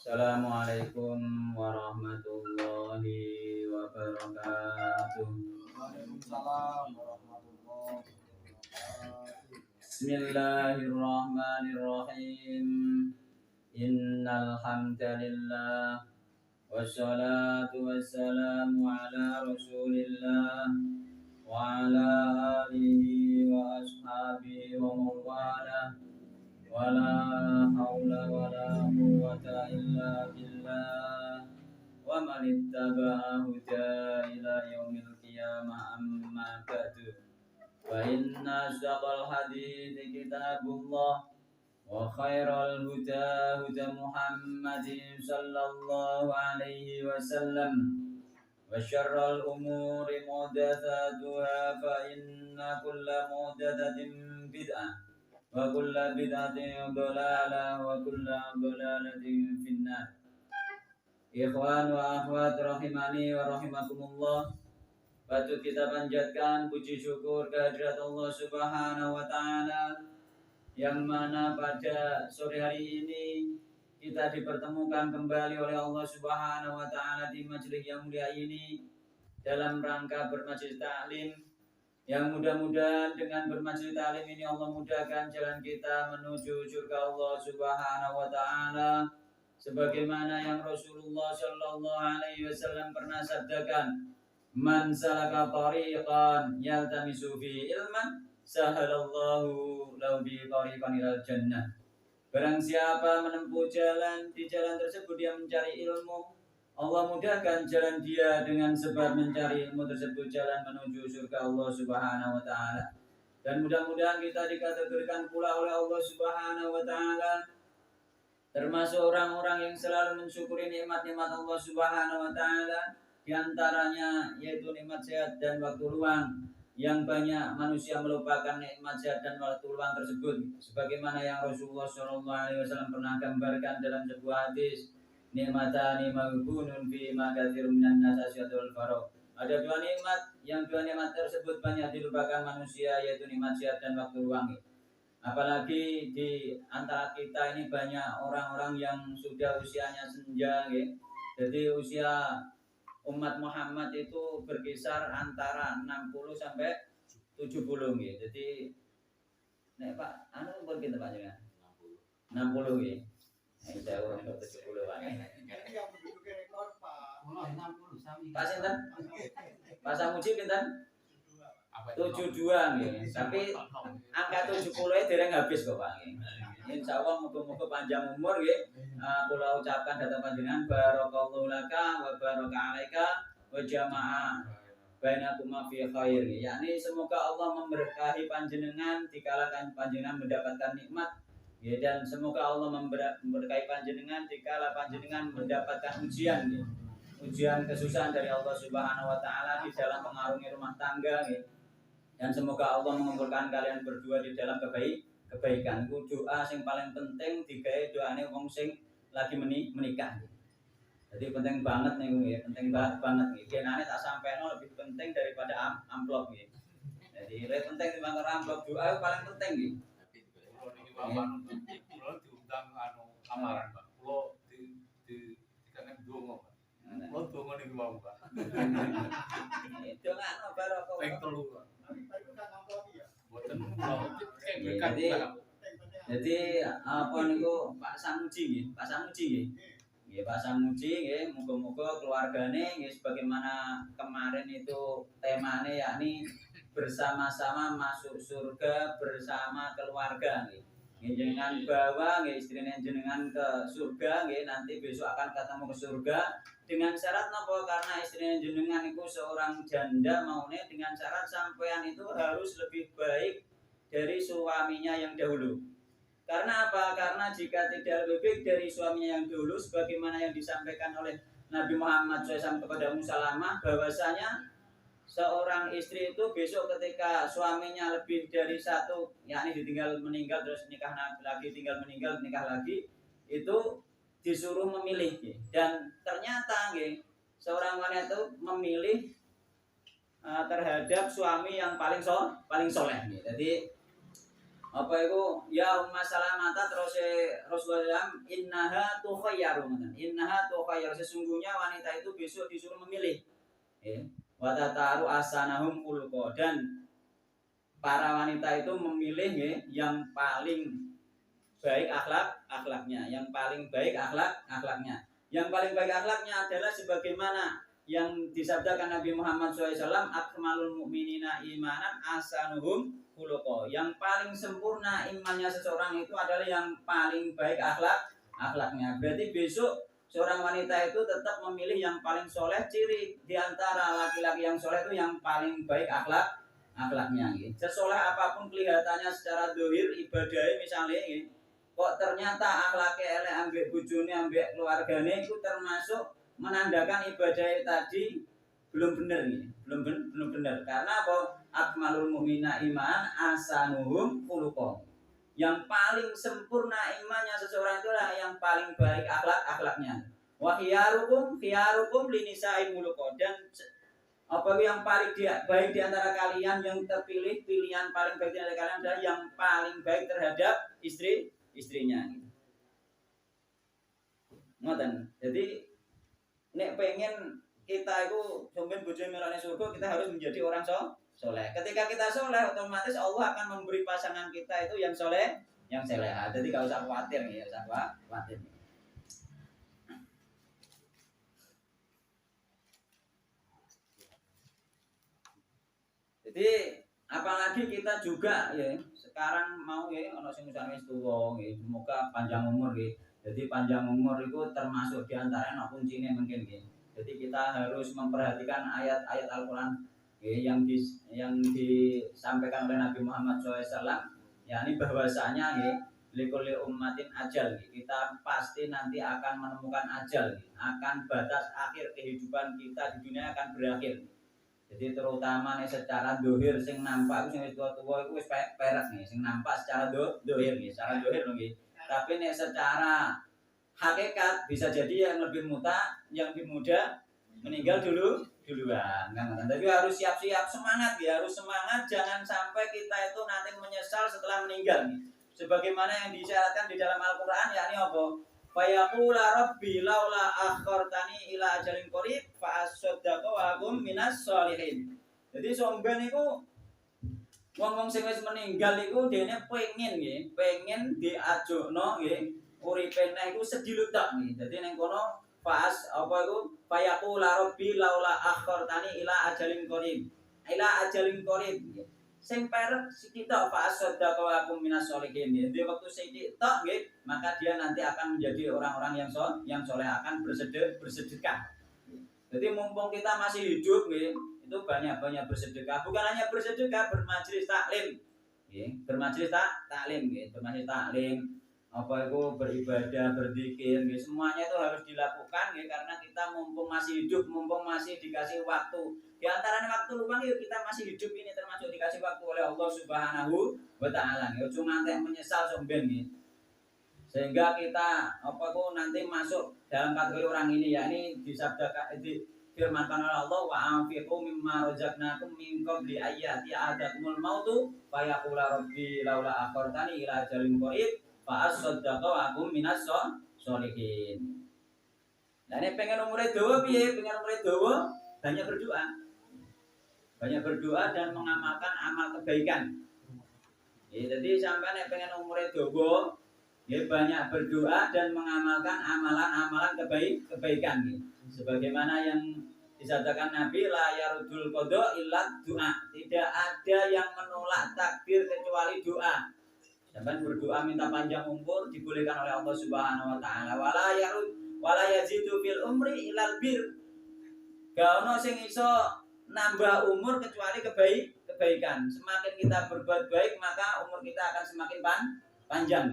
Assalamualaikum warahmatullahi wabarakatuh. Waalaikumsalam warahmatullahi wabarakatuh. Bismillahirrahmanirrahim. Innal hamdalillah wassalatu wassalamu ala Rasulillah wa ala alihi wa ashabihi wa mawalah. Wala haula wala quwwata illa billah wa man ittaba'a huda ila yaumil qiyamah amma ba'du fa inna asdaqal hadithi kitabullah wa khairal huda huda Muhammadin sallallahu alaihi wasallam wa syarral umuri muhdatsatuha fa inna kulla muhdatsatin bid'ah wa kulla bid'atin dhalalah wa kulla dhalalatin finnar. Ikhwan wa akhwat rahimani wa rahimakumullah. Patut kita panjatkan puji syukur kehadirat Allah Subhanahu wa taala yang mana pada sore hari ini kita dipertemukan kembali oleh Allah Subhanahu wa taala di majelis yang mulia ini dalam rangka bermajelis taklim, yang mudah-mudahan dengan bermajelis taklim ini Allah mudahkan jalan kita menuju surga Allah Subhanahu wa taala sebagaimana yang Rasulullah sallallahu alaihi wasallam pernah sabdakan, man salaka tariqan yaltamisu fi ilman sahalallahu lahu bi tariqan ilal jannah. Barang siapa menempuh jalan, di jalan tersebut dia mencari ilmu, Allah mudahkan jalan dia dengan sebab mencari ilmu tersebut jalan menuju surga Allah Subhanahu wa taala. Dan mudah-mudahan kita dikategorikan pula oleh Allah Subhanahu wa taala termasuk orang-orang yang selalu mensyukuri nikmat-nikmat Allah Subhanahu wa taala, di antaranya yaitu nikmat sehat dan waktu luang, yang banyak manusia melupakan nikmat sehat dan waktu luang tersebut sebagaimana yang Rasulullah SAW pernah gambarkan dalam sebuah hadis, nikmatani maghbunun fi ma katsirun minan nas asyatul faro. Ada dua nikmat, yang dua nikmat tersebut banyak dilupakan manusia, yaitu nikmat sehat dan waktu luang. Apalagi di antara kita ini banyak orang-orang yang sudah usianya senja, jadi usia umat Muhammad itu berkisar antara 60 sampai 70 gitu. Jadi nek Pak anu umur kita Pak ya? 60 nggih. Nek saya urung 70 Pak. Yang menduduki rekor Pak. 60 sami. Pak sinten? Pak Samuji pinten? 72 nggih. Tapi angka 70 dereng habis kok Pak nggih. Insyaallah muga-muga panjang umur nggih. Kula ucapkan dhateng panjenengan barakallahu laka wa baraka alaika wa jama'a bainakum fi khair. Yakni semoga Allah memberkahi panjenengan dikala panjenengan mendapatkan nikmat, ya, dan semoga Allah memberkahi panjenengan dikala panjenengan mendapatkan ujian, ya. Ujian kesusahan dari Allah Subhanahu wa taala di dalam mengarungi rumah tangga, ya. Dan semoga Allah mengumpulkan kalian berdua di dalam kebaikan. Ku doa sing paling penting digawe doane wong sing lagi menikah. Jadi penting banget nih, penting banget nih. Kenane tak sampeno lebih penting daripada amplop nih. Jadi lebih penting dibanding amplop, doa paling penting nih. Kalau ini bapak, kalau diundang anu amaran pak, kalau di karena dongo pak, kalau dongo nih mau pak. Itu nggak baru kok. Peng telu pak. Tapi udah ngambil ya. Buatan kalau kayak mereka. Jadi apa niku Pak Samuji nggih, Pak Samuji nggih. Nggih Pak Samuji nggih, muga-muga keluargane nggih sebagaimana kemarin itu temane yakni bersama-sama masuk surga bersama keluarga nggih. Jenengan bawa nggih istrine jenengan ke surga nggih, nanti besok akan ketemu ke surga dengan syarat napa? Karena istrine jenengan itu seorang janda maune dengan syarat sampean itu harus lebih baik dari suaminya yang dahulu. Karena apa? Karena jika tidak lebih baik dari suaminya yang dulu, sebagaimana yang disampaikan oleh Nabi Muhammad SAW kepada Ummu Salamah, bahwasanya seorang istri itu besok ketika suaminya lebih dari satu, yakni ditinggal meninggal terus nikah lagi, tinggal meninggal nikah lagi, itu disuruh memilih. Dan ternyata seorang wanita itu memilih terhadap suami yang paling soleh. Jadi apa itu ya Umma Salamata terus Rasulullah innaha tukhayyaru innaha tukhayyaru sesungguhnya wanita itu besok disuruh memilih wa tataru asanahum khulqa dan para wanita itu memilih yang paling baik akhlaknya yang paling baik akhlaknya yang paling baik akhlaknya adalah sebagaimana yang disabdakan Nabi Muhammad SAW akmalul mu'minina imanan asanuhum khuluqa. Yang paling sempurna imannya seseorang itu adalah yang paling baik akhlaknya. Berarti besok seorang wanita itu tetap memilih yang paling soleh. Ciri diantara laki-laki yang soleh itu yang paling baik akhlaknya. Sesoleh apapun kelihatannya secara dohir ibadahnya misalnya kok ternyata akhlaknya elek ambek bojone ambek keluargane itu termasuk menandakan ibadah tadi belum benar belum benar karena apa akmalul mu'mina iman asanuhum khuluqa yang paling sempurna imannya seseorang itulah yang paling baik akhlaknya wa khiyarukum linisai khuluqa dan apa yang paling baik di antara kalian yang terpilih pilihan paling baik di antara kalian adalah yang paling baik terhadap istrinya ngoten. Jadi nek pengen kita itu sampeyan bojo melane surga kita harus menjadi orang soleh. Ketika kita soleh otomatis Allah akan memberi pasangan kita itu yang soleh, yang seleha. Jadi gak usah khawatir nih, usah khawatir. Jadi apalagi kita juga ya sekarang mau ya ono sing wis tuwa ya semoga panjang umur ya. Jadi panjang umur itu termasuk diantaranya kuncinya mungkin ya. Jadi kita harus memperhatikan ayat-ayat Al-Quran yang disampaikan oleh Nabi Muhammad SAW. Yakni bahwasanya likulli ummatin ajal. Kita pasti nanti akan menemukan ajal. Akan batas akhir kehidupan kita di dunia akan berakhir. Jadi terutama nih secara dohir sing nampak sing wis tua-tua itu wis perak nih, sing nampak secara dohir nih, secara dohir nih. Tapi nih secara hakikat bisa jadi yang lebih lebih muda meninggal duluan kan. Tapi harus siap-siap semangat ya, harus semangat jangan sampai kita itu nanti menyesal setelah meninggal nih. Sebagaimana yang disyaratkan di dalam Al-Qur'an yakni apa? Fa yaqula rabbi laula akhartani ila ajalin qarib fa asaddaqa wa akum minas sholihin. Jadi somben niku wong-wong sing wis meninggal iku dene pengen diajokno nggih uripe neh iku sediluk tok nggih. Dadi ning kono fas apa iku fayaqula rabbi laula akhartani ila ajalin qarib. Ila ajalin qarib. Sing perek sikitok fa asaddaqa wa akum minas sholihin. Jadi waktu sikitok nggih, maka dia nanti akan menjadi orang-orang yang soleh akan bersedekah. Jadi mumpung kita masih hidup nggih, itu banyak-banyak bersedekah. Bukan hanya bersedekah, bermajelis taklim. Bermajelis taklim, bermajelis taklim. Apa itu beribadah, berzikir, semuanya itu harus dilakukan karena kita mumpung masih hidup, mumpung masih dikasih waktu. Di antaranya waktu luang kita masih hidup ini termasuk dikasih waktu oleh Allah Subhanahu wa taala. Cuma nanti menyesal somben sehingga kita nanti masuk dalam kategori orang ini yakni disabdakan firmankan oleh Allah wa anfiqu mimma razaqnakum min qabli ayyati adakumul mautu fa yaqula rabbi laula akhartani ila ajalin qarib fa asaddaqa wa akum minas sholihin. Nah ini pengen umure dawa piye? Pengen umure dawa banyak berdoa. Banyak berdoa dan mengamalkan amal kebaikan. Jadi sampai pengen umure dawa banyak berdoa dan mengamalkan amalan-amalan kebaikan. Sebagaimana yang disabdakan Nabi la yarudul qada illa doa. Tidak ada yang menolak takdir kecuali doa. Sampai berdoa minta panjang umur dibolehkan oleh Allah Subhanahu wa taala. Wala yazidu fil umri ilal bir. Gak ono sing iso nambah umur kecuali kebaikan. Semakin kita berbuat baik maka umur kita akan semakin panjang.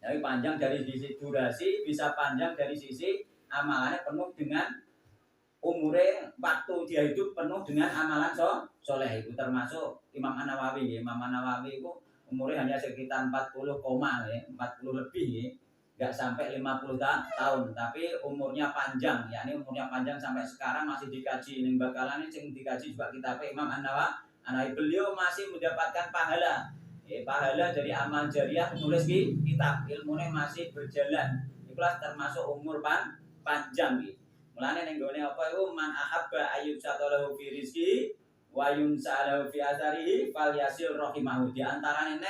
Jadi panjang dari sisi durasi, bisa panjang dari sisi amalannya penuh dengan umure waktu dia hidup penuh dengan amalan soleh. Itu termasuk Imam An-Nawawi. Imam An-Nawawi itu umurnya hanya sekitar 40 lebih enggak sampai 50 tahun tapi umurnya panjang yakni umurnya panjang sampai sekarang masih dikaji ning bakalan sing dikaji juga kitab Imam An-Nawawi beliau masih mendapatkan pahala pahala dari amal jariah nulis kitab, ilmune masih berjalan. Itulah termasuk umur panjang iki. Mulane ning gone apa iku man ahabba ayyub satalahu fi rizqi wa yunsalahu fi atharihi falyasil rahimahu. Di antarane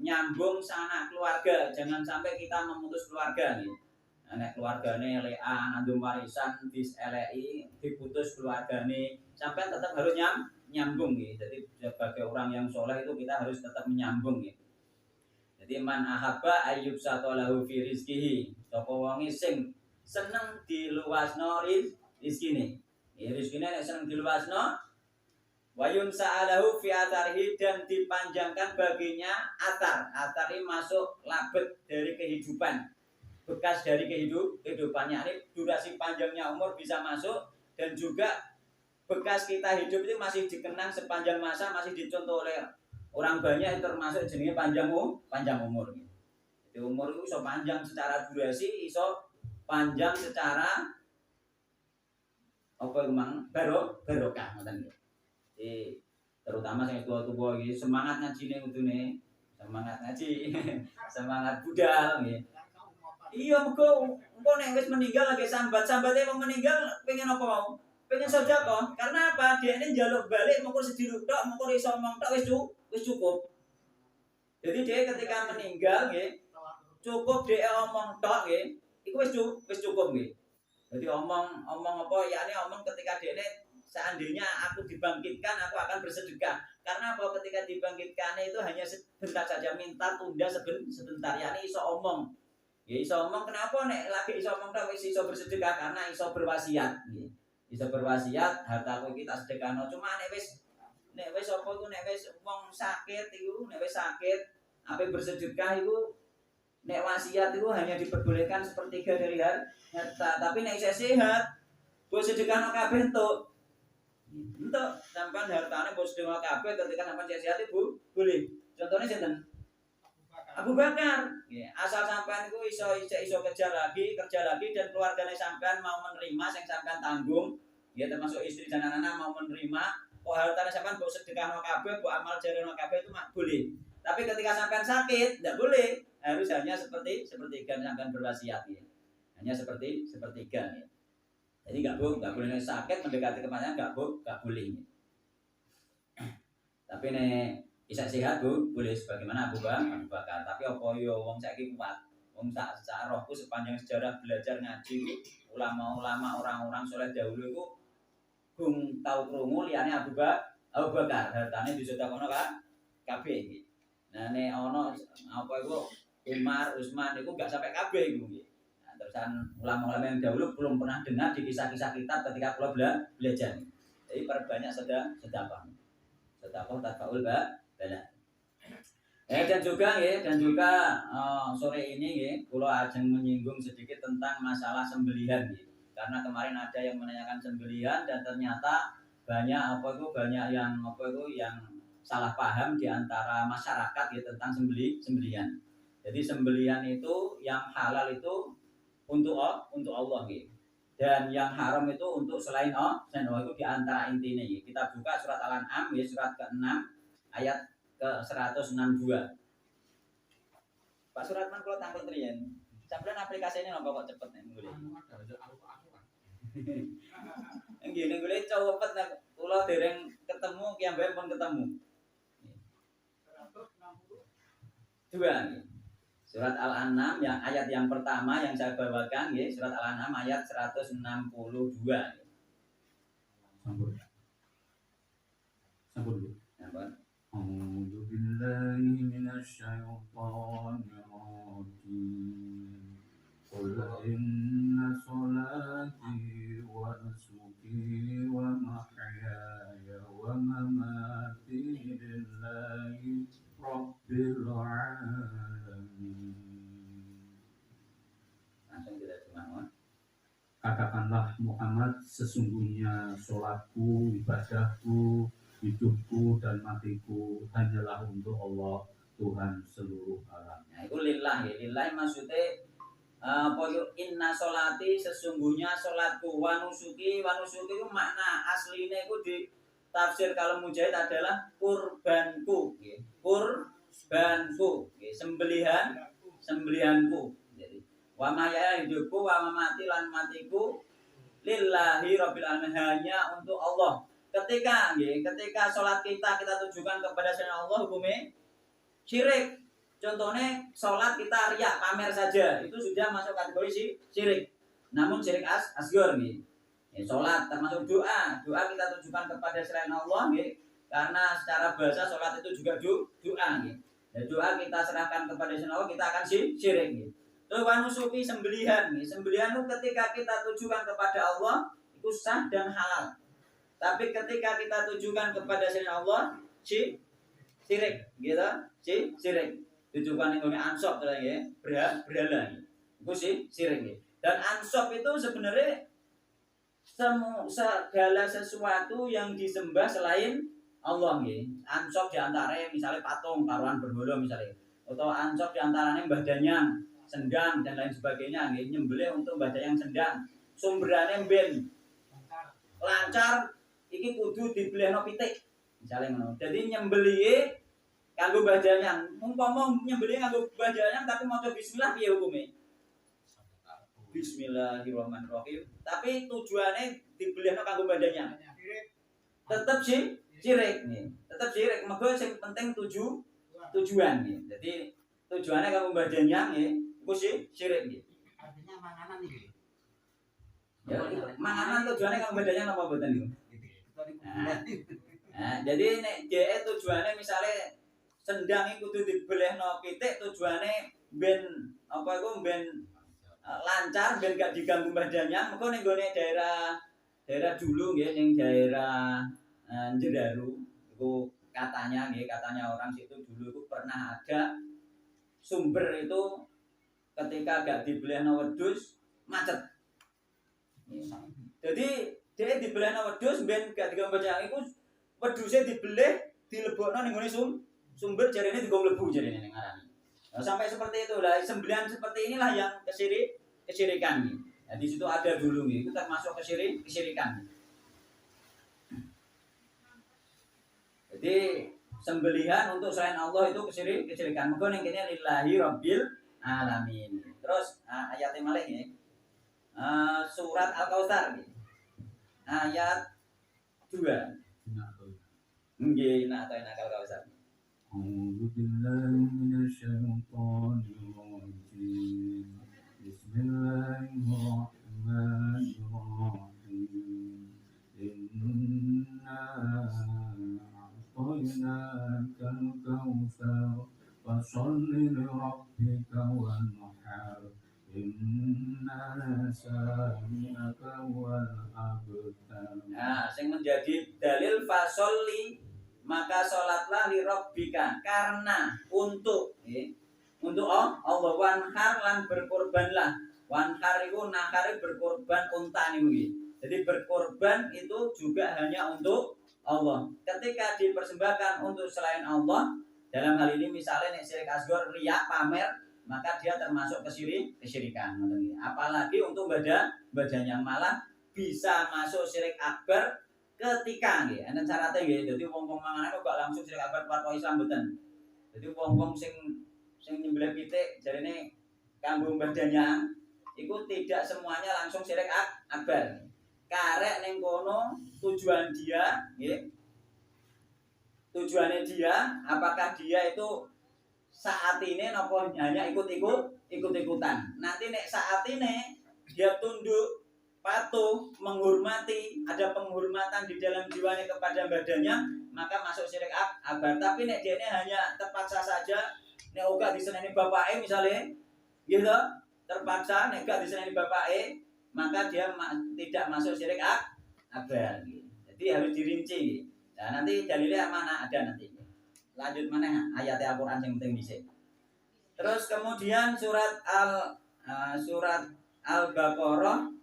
nyambung sanak keluarga, jangan sampai kita memutus keluarga nih. Nek keluargane lean andung warisan diseleki, diputus keluargane, sampai tetap harus nyambung nih. Jadi sebagai orang yang soleh itu kita harus tetap menyambung nih. Jadi man ahabba ayyub satalahu fi rizqihi. Sapa wonge sing seneng diluasno rizkine. Ya rizkine nek seneng diluasno wa yunsalahu fi atharihi dan dipanjangkan baginya atar. Atar ini masuk labet dari kehidupan. Bekas dari kehidupannya. Ini durasi panjangnya umur bisa masuk dan juga bekas kita hidup itu masih dikenang sepanjang masa, masih dicontoh oleh orang banyak, termasuk jenenge panjang umur. Jadi umur itu iso panjang secara durasi, iso panjang secara apa memang barokah ngoten nggih. Terutama sing tua-tua iki semangat ngajine kudune, semangat ngaji, semangat budal nggih. Iya engko nek wis meninggal lagi sambat-sambate wong meninggal pengen apa mau? Pengen sedekah. Karena apa? Dia ini njaluk balik mengko sediluk tok, mengko iso omong tok wis cukup. Jadi dia ketika meninggal nggih, cukup dia omong tok nggih, iku wis cukup nggih. Jadi omong apa yakni omong ketika dia ini seandainya aku dibangkitkan aku akan bersedekah. Karena apa ketika dibangkitkan itu hanya sebentar saja, minta tunda sebentar yakni iso omong. Ya iso omong kenapa nek lagi iso omong tok wis iso bersedekah karena iso berwasiat nggih. Iso berwasiat hartaku iki tak sedekahno. Cuma nek wis apa iku nek wis wong sakit iku nek wis sakit ape bersedekah iku nek wasiat itu hanya diperbolehkan sepertiga dari harta. Tapi nek isih sehat mbok sedekahno kabeh entuk. Entuk sampean hartane mbok sedekahno kabeh ketika sampean sehat ibu boleh. Contohnya sinten? Abu Bakar. Asal sampean iku iso kerja lagi dan keluargane sampean mau menerima sing sampean tanggung, ya termasuk istri dan anak-anak mau menerima, kok hartane sampean mbok sedekahno kabeh, mbok amal jareno kabeh itu boleh. Tapi ketika sampean sakit, tidak boleh. Harus hanya sepertiga sampean berwasiat ya. Hanya sepertiga ya. Jadi enggak boleh sakit mendekati kematian enggak boleh. Tapi nek bisa sehat boleh sebagaimana Abu Bakar. Tapi apa yo wong saiki kuat. Wong sak rohku sepanjang sejarah belajar ngaji ulama-ulama orang-orang soleh dahulu itu gung tau krungu liyane Abu Bakar. Hartane disedekahno kabeh iki. Nah nek ana apa iku Umar, Utsman itu enggak sampai kabeh iku nggih. Nah, terusan ulama-ulama yang dahulu belum pernah dengar di kisah-kisah kitab ketika kula belajar. Jadi perbanyak sedekah. Sedekah tatfaul bala. Dan juga sore ini kula ajeng menyinggung sedikit tentang masalah sembelihan karena kemarin ada yang menanyakan sembelihan dan ternyata banyak yang salah paham di antara masyarakat tentang sembelihan. Jadi sembelihan itu yang halal itu untuk Allah dan yang haram itu untuk selain Allah itu di antara intinya kita buka surat Al-An'am surat ke-6 ayat ke-162. Pak Suratman kalau tangkut riyen. Sampeyan aplikasi ini napa kok cepet nek nggolek. Nggih nek nggolek cepet nek kula dereng ketemu ki ambek pun ketemu. 160. Dua nih. Surat Al-An'am yang ayat yang pertama yang saya bawakan surat Al-An'am ayat 162. Sambut. Napa? A'udzu billahi minasy syaithanir rajim. Qul inna sholati wa nusuki wa mahyaya wa mamati lillahi rabbil alamin. Langsung kita terjemahkan. Katakanlah Muhammad, sesungguhnya sholatku, ibadahku, hidupku dan matiku hanyalah untuk Allah, Tuhan seluruh alam. Nah, itu lillah ya. Lillah maksudnya inna sholati, sesungguhnya sholatku, wa nusuki itu makna aslinya itu di tafsir kalau mujahid adalah kurbanku ya. kurbanku, sembelihanku. Jadi wa maya hidupku wa mati lan matiku lillahi rabbil alamin, hanya untuk Allah. Ketika sholat kita tujukan kepada selain Allah, hukumnya syirik. Contohnya sholat kita riak pamer saja, itu sudah masuk kategori syirik. Namun syirik asghar nih. Sholat termasuk doa kita tujukan kepada selain Allah nih. Karena secara bahasa sholat itu juga doa nih. Dan doa kita serahkan kepada selain Allah, kita akan syirik nih. Terus wanusuki sembelihan nih. Sembelihan itu ketika kita tujukan kepada Allah itu sah dan halal. Tapi ketika kita tujukan kepada selain Allah syirik, gitu, syirik. Tujukan yang ansop ya, berhala. Itu syirik ya. Dan ansop itu sebenarnya segala sesuatu yang disembah selain Allah ya. Ansop diantaranya misalnya patung, taruhan berhala misalnya, atau ansop diantaranya Mbah Danyang, sendang dan lain sebagainya ya. Nyembelih untuk Mbah Danyang sendang. Sumberane ben lancar, iki kudu dibelehno pitik. Misalnya ngono. Jadi nyembelih kanggo Mbah Danyang, umpama nyembelih kanggo Mbah Danyang tapi maca bismillah piye hukume? Bismillahirrahmanirrahim. Tapi tujuannya dibelehno kanggo Mbah Danyang. Tetep syirik nih. Tetep syirik, mergo sing penting tujuan nih. Jadi tujuannya kanggo Mbah Danyang ya, iku syirik nih. Artinya manganan iki. Ya, manganan tujuannya kanggo Mbah Danyang apa mboten niku? Nah, jadi nek dhek tujuannya misalnya sendang iku kudu dibelehno pitik, tujuane ben apa iku ben lancar, ben gak diganggu Mbah Danyang. Mengko ning gone daerah dulu nggih, ning daerah Jedaru iku katanya orang situ dulu itu pernah ada sumber itu ketika gak dibelehno wedhus macet. Jadi dia dibelehno wedhus ben gak diganggu Mbah Danyang iku wedhuse dibeleh dilebokno ning gone sumber jarene digo mlebu jarene ning ngarani. Nah, sampai seperti itu lah, sembelihan seperti inilah yang kesyirikan nih. Nah, di situ ada dulu nih, itu termasuk kesyirikan. Jadi sembelihan untuk selain Allah itu kesyirikan. Mengko ning kene lillahi rabbil alamin. Terus ayat yang malih nih. Surat Al-Kautsar nih. Ayat 2. Nggih, nah Al-Kautsar. أعوذ بالله من الشيطان الرجيم بسم الله الرحمن الرحيم إنا أعطيناك الكوثر فصل لربك وانحر إن شانئك هو الأبتر. Nah, yang menjadi dalil fasolli maka sholatlah li rabbika, karena untuk Allah, wanhar lan berkorbanlah. Wanhar itu nakari berkorban unta nih. Jadi berkorban itu juga hanya untuk Allah. Ketika dipersembahkan untuk selain Allah, dalam hal ini misalnya nek syirik asghar riya pamer, maka dia termasuk kesyirikan. Apalagi untuk badannya malah bisa masuk syirik akbar ketika nggih ana syaratnya nggih. Dadi wong-wong manganan kok langsung syirik akbar fatwa Islam mboten. Dadi wong-wong sing nyembelih pitik jarine kanggo Mbah Danyang iku tidak semuanya langsung syirik akbar. Karek ning kono tujuan dia nggih. Tujuannya dia apakah dia itu saat ini napa hanya ikut-ikutan. Nanti nek saat ini dia tunduk patuh, menghormati, ada penghormatan di dalam jiwanya kepada badannya, maka masuk syirik akbar. Tapi nek dia ini hanya terpaksa saja, nek uga diseneni bapake misalnya, gitu, terpaksa nek gak diseneni bapake, maka dia tidak masuk syirik akbar. Jadi harus dirinci. Nah, nanti dalilnya mana ada nanti. Lanjut mana ayat Al-Qur'an yang penting dhisik. Terus kemudian surat Al-Baqarah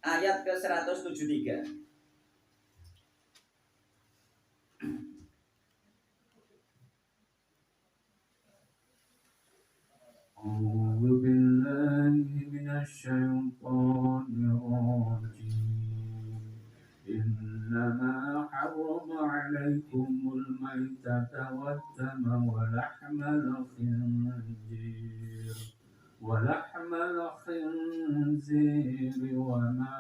ayat ke-173. أعوذ بالله من الشيطان الرجيم إنما حرم عليكم الميتة والدم ولحم الخنزير وما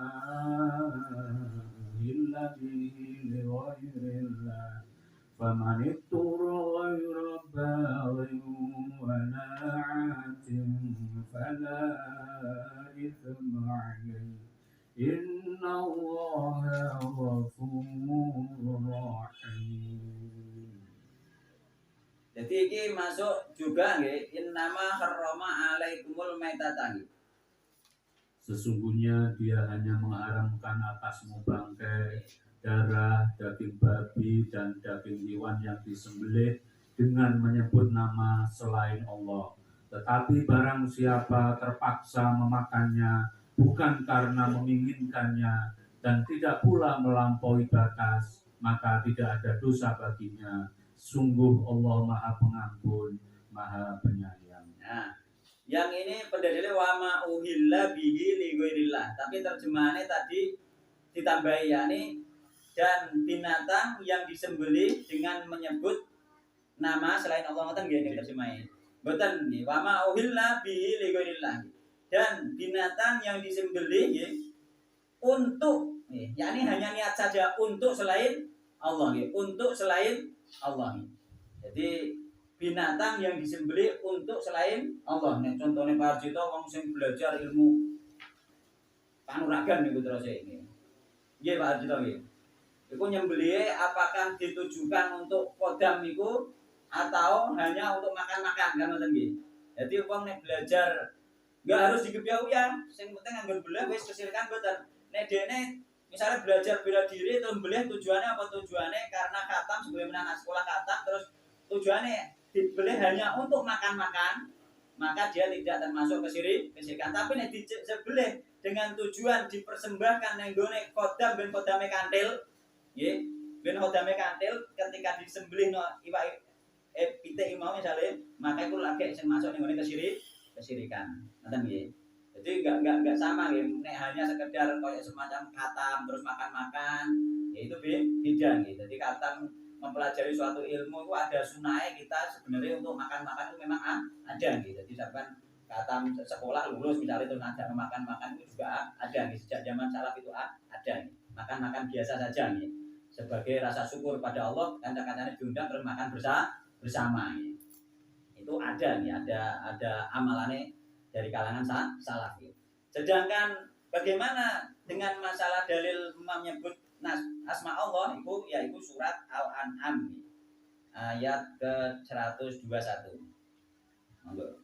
أهل به لغير الله فمن اضطر غير باغ ولا عاد فلا إثم عليه إن الله غفور رحيم. Jadi ini masuk juga nggih, innama harrama alaikumul maitatan. Sesungguhnya dia hanya mengharamkan atasmu bangkai, darah, daging babi dan daging hewan yang disembelih dengan menyebut nama selain Allah. Tetapi barang siapa terpaksa memakannya bukan karena menginginkannya dan tidak pula melampaui batas, maka tidak ada dosa baginya. Sungguh Allah Maha Pengampun, Maha Penyayang. Nah, yang ini pendalilnya wa ma uhilla bihi li ghairillah. Tapi terjemahannya tadi ditambahi yakni dan binatang yang disembelih dengan menyebut nama selain Allah, ngoten nggih ning terjemahnya. Mboten nggih, wa ma uhilla bihi li ghairillah. Dan binatang yang disembelih nggih untuk yakni hanya niat saja untuk selain Allah nggih, untuk selain Allah. Jadi binatang yang disembelih untuk selain Allah. Nek contohnya Pak Arjito wong sing belajar ilmu kanuragan niku terus ini. Nggih Pak Arjito nggih. Iku nyembelih apakah ditujukan untuk kodam niku atau hanya untuk makan-makan kan ngoten nggih. Jadi wong nek belajar enggak harus digebyah-uyah, sing penting anggar belah wis kesilkan mboten. Nek dene misalnya belajar bela diri terus beli tujuannya apa? Tujuannya karena khatam sebelum anak sekolah khatam terus tujuannya dibeli hanya untuk makan-makan, maka dia tidak termasuk kesirikan. Tapi nek disembelih dengan tujuan dipersembahkan ning gone kodam ben kodame kantil, nggih. Ben kodame kantil ketika disembelih no iwak pitik mau misalnya, maka itu lagi sing masuk ning gone kesirikan. Ngoten nggih. Jadi enggak sama nggih, nek hanya sekedar kayak semacam khatam terus makan-makan, ya itu beda nggih. Jadi khatam mempelajari suatu ilmu itu ada sunai kita sebenarnya untuk makan-makan itu memang ada gitu. Jadi misalkan khatam sekolah lulus misalnya itu ada makan-makan itu juga ada gitu. Sejak zaman salaf itu ada gitu. Makan-makan biasa saja nih. Sebagai rasa syukur pada Allah kanca-kancane diundang terus makan bersama gitu. Itu ada nih, ada amalannya dari kalangan salaf gitu. Sedangkan bagaimana dengan masalah dalil menyebut asma Allah itu yaitu surat Al-An'am ayat ke-121. Monggo.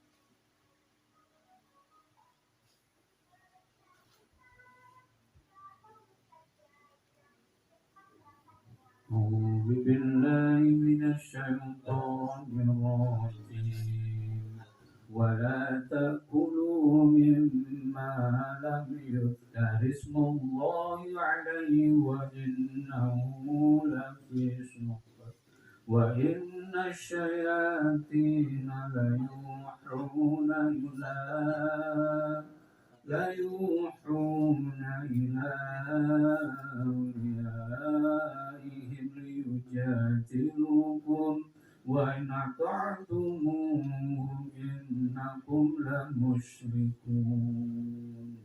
A'udzu billahi minasyaitonir rajim. Wala ta'kulu mimma lam yuzkar ismullahi 'alaihi wa innahu lafisq. Wa inna syayatina layuhuna ila awliyaihim liyujadilukum wa in ata'tumuhum innakum lamusyrikun.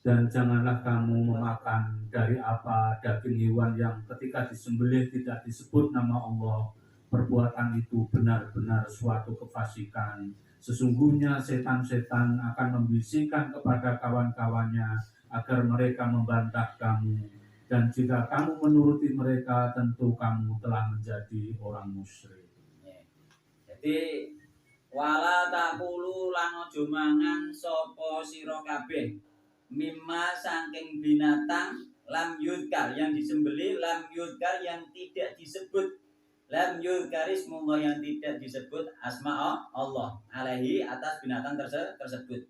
Dan janganlah kamu memakan dari apa daging hewan yang ketika disembelih tidak disebut nama Allah. Perbuatan itu benar-benar suatu kefasikan. Sesungguhnya setan-setan akan membisikkan kepada kawan-kawannya agar mereka membantah kamu. Dan jika kamu menuruti mereka, tentu kamu telah menjadi orang musyrik. Jadi wala taqulu lan aja mangan sapa sira kabeh mimma saking binatang lam yudkar yang disembelih, lam yudkar yang tidak disebut, lam yudkar ismullah yang tidak disebut asma Allah alaihi atas binatang tersebut.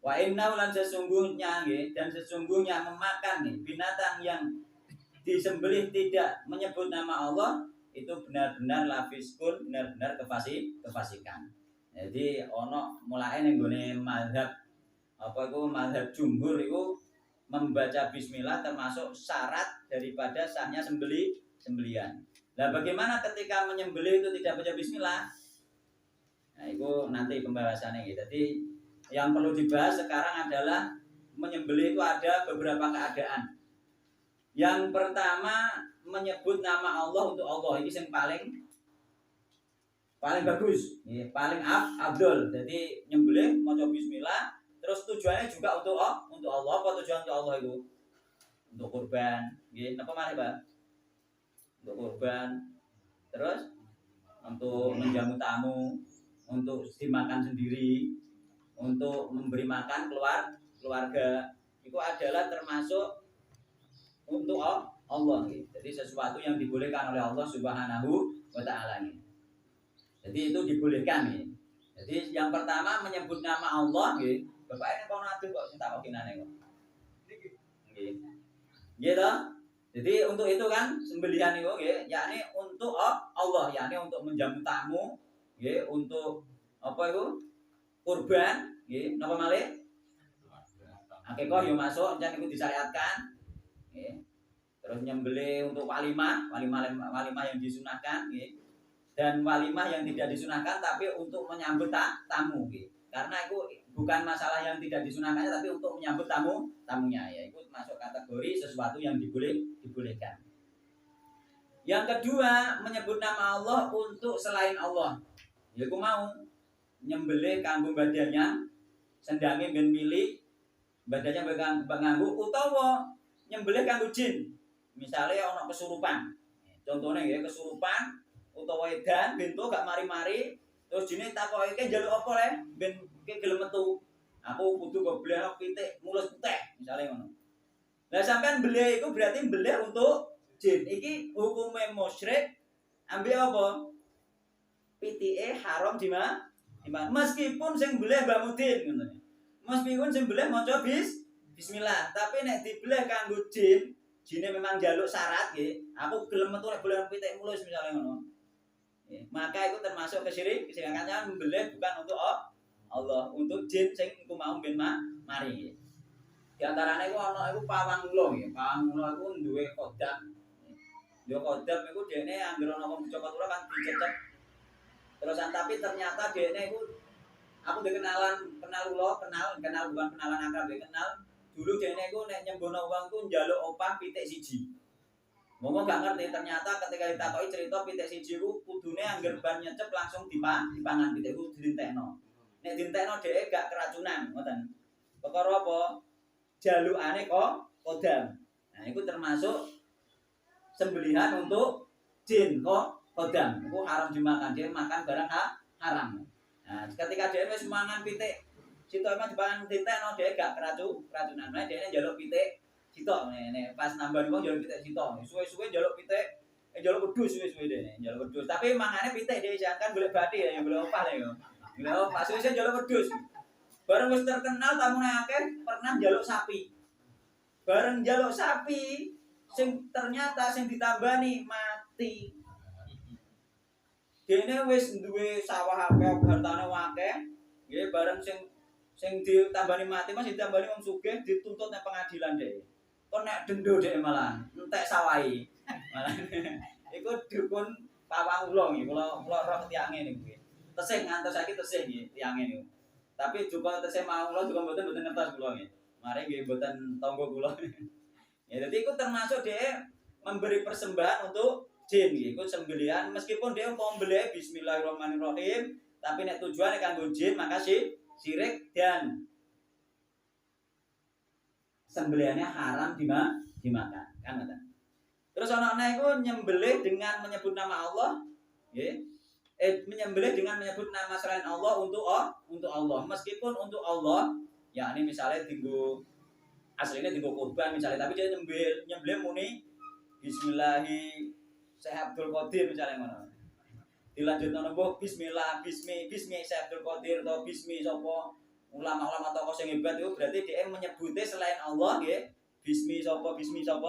Wa inna lan sesungguhnya nggih, dan sesungguhnya memakan nih binatang yang disembelih tidak menyebut nama Allah itu benar-benar lafiskun, benar-benar kefasikan. Jadi ono mulai ning gone mazhab apa itu mazhab jumhur itu membaca bismillah termasuk syarat daripada sahnya sembelihan. Nah, bagaimana ketika menyembelih itu tidak baca bismillah? Nah, itu nanti pembahasannya gitu. Jadi yang perlu dibahas sekarang adalah menyembelih itu ada beberapa keadaan. Yang pertama menyebut nama Allah untuk Allah, ini yang paling bagus, ya, paling abdul. Jadi nyembelih maca bismillah, terus tujuannya juga untuk Allah. Apa tujuan untuk Allah itu? Untuk kurban, nggih. Napa malih, Pak? Untuk kurban. Terus untuk menjamu tamu, untuk dimakan sendiri, untuk memberi makan keluarga. Itu adalah termasuk untuk Allah. Jadi sesuatu yang dibolehkan oleh Allah Subhanahu wa taala. Jadi itu dibolehkan. Jadi yang pertama menyebut nama Allah, Bapak ini kono aduh kok sing takokinane kok. Nggih. Gitu. Jadi untuk itu kan sembelihan itu yakni untuk Allah, yakni untuk menjamu tamu, untuk apa itu? Kurban, napa malih? Akikah yo masuk, jan iku disyariatkan. Terus nyembelih untuk walimah yang disunahkan, dan walimah yang tidak disunahkan tapi untuk menyambut tamu, karena itu bukan masalah yang tidak disunahkannya tapi untuk menyambut tamunya, ya itu masuk kategori sesuatu yang dibolehkan. Yang kedua menyebut nama Allah untuk selain Allah, ya aku mau nyembelih kanggo badannya sendange ben milik badannya nganggo utawa nyembelih kanggo jin. Misalnya ono kesurupan. Contohnya ya kesurupan utawa edan bentuk gak mari-mari terus jine takoke njaluk apa le ben ki gelem metu. Aku kudu gobleh pitik mulus teh misalnya ngono. Lah sampean beli iku berarti beli untuk jin. Iki hukume musyrik ambil apa? Pitike haram meskipun sing beli Mbak Mudin ngono. Meskipun sing beli maca bismillah, tapi nek dibeleh kanggo jin, jine memang jaluk syarat nggih. Aku gelem metu nek boleh pitik mulus misalnya ngono. Maka itu termasuk kesirikannya membeleh bukan untuk Allah, untuk jin sing iku mau ben mari. Di antarane iku ana iku pawang ula nggih. Pawang ula iku duwe kodam. Yo kodam iku dene anggere ana wong cokot ula kan dicecep. Terus tapi ternyata dene iku aku kenal bukan kenalan akrab, kenal. Dulu dene iku nek nyembono wong ku njaluk opah pitik siji. Momo gak ngerti ternyata ketika ditakoki cerita pitik siji ku kudune angger ban nyecep langsung dipangan pitik ku dirintekno. Nek dirintekno dhek gak keracunan, ngoten. Perkara apa? Jalukane kok kodam. Nah, itu termasuk sembelihan untuk jin kok kodam. Itu haram dimakan, dia makan barang haram. Nah, ketika dia wis mangan pitik sitok emang dipangan dirintekno dhek gak keracunan. Nah, dhek njaluk pitik sitok nek pas nambah wong njaluk pitik sitok. Suwe-suwe njaluk pitik njaluk wedhus suwe-suwe dene, njaluk wedhus. Tapi mangane pitik dhewe jangan golek bathi ya, golek opah lho. Golek opah suwe njaluk wedhus. Bareng wis terkenal tamune akeh pernah njaluk sapi. Bareng njaluk sapi sing ternyata sing ditambani mati. Dene wis duwe sawah akeh, hartane akeh. Nggih bareng sing ditambani mati Mas ditambani wong sugih dituntut nang pengadilan dhewe. Kok nek dendo dhewe malah entek sawahi. Malah iku dukun pawang ula nggih, kula roh tiange niku nggih. Tesih ngantos saiki tesih nggih tiange niku. Tapi juga tesih mau kula juga mboten ngertos kula nggih. Mari nggih mboten tangga kula. Ya dadi iku termasuk dhewe memberi persembahan untuk jin nggih. Iku sembelihan meskipun dhewe mau mbelih bismillahirrahmanirrahim, tapi nek tujuane kanggo jin maka syirik dan sembelihannya haram dimakan kan ngoten. Terus ana iku nyembelih dengan menyebut nama Allah nggih. Menyembelih dengan menyebut nama selain Allah untuk Allah. Meskipun untuk Allah, yakni misalnya tinggu aslinya tinggu kurban misalnya, tapi dia nyembelih muni bismillahi Syekh Abdul Qadir misalnya ngono. Dilanjutno nopo bismillah bismi Syekh Abdul Qadir atau bismi sapa ulama-ulama tokoh sing hebat itu berarti dia menyebutnya selain Allah nggih. Bismi sapa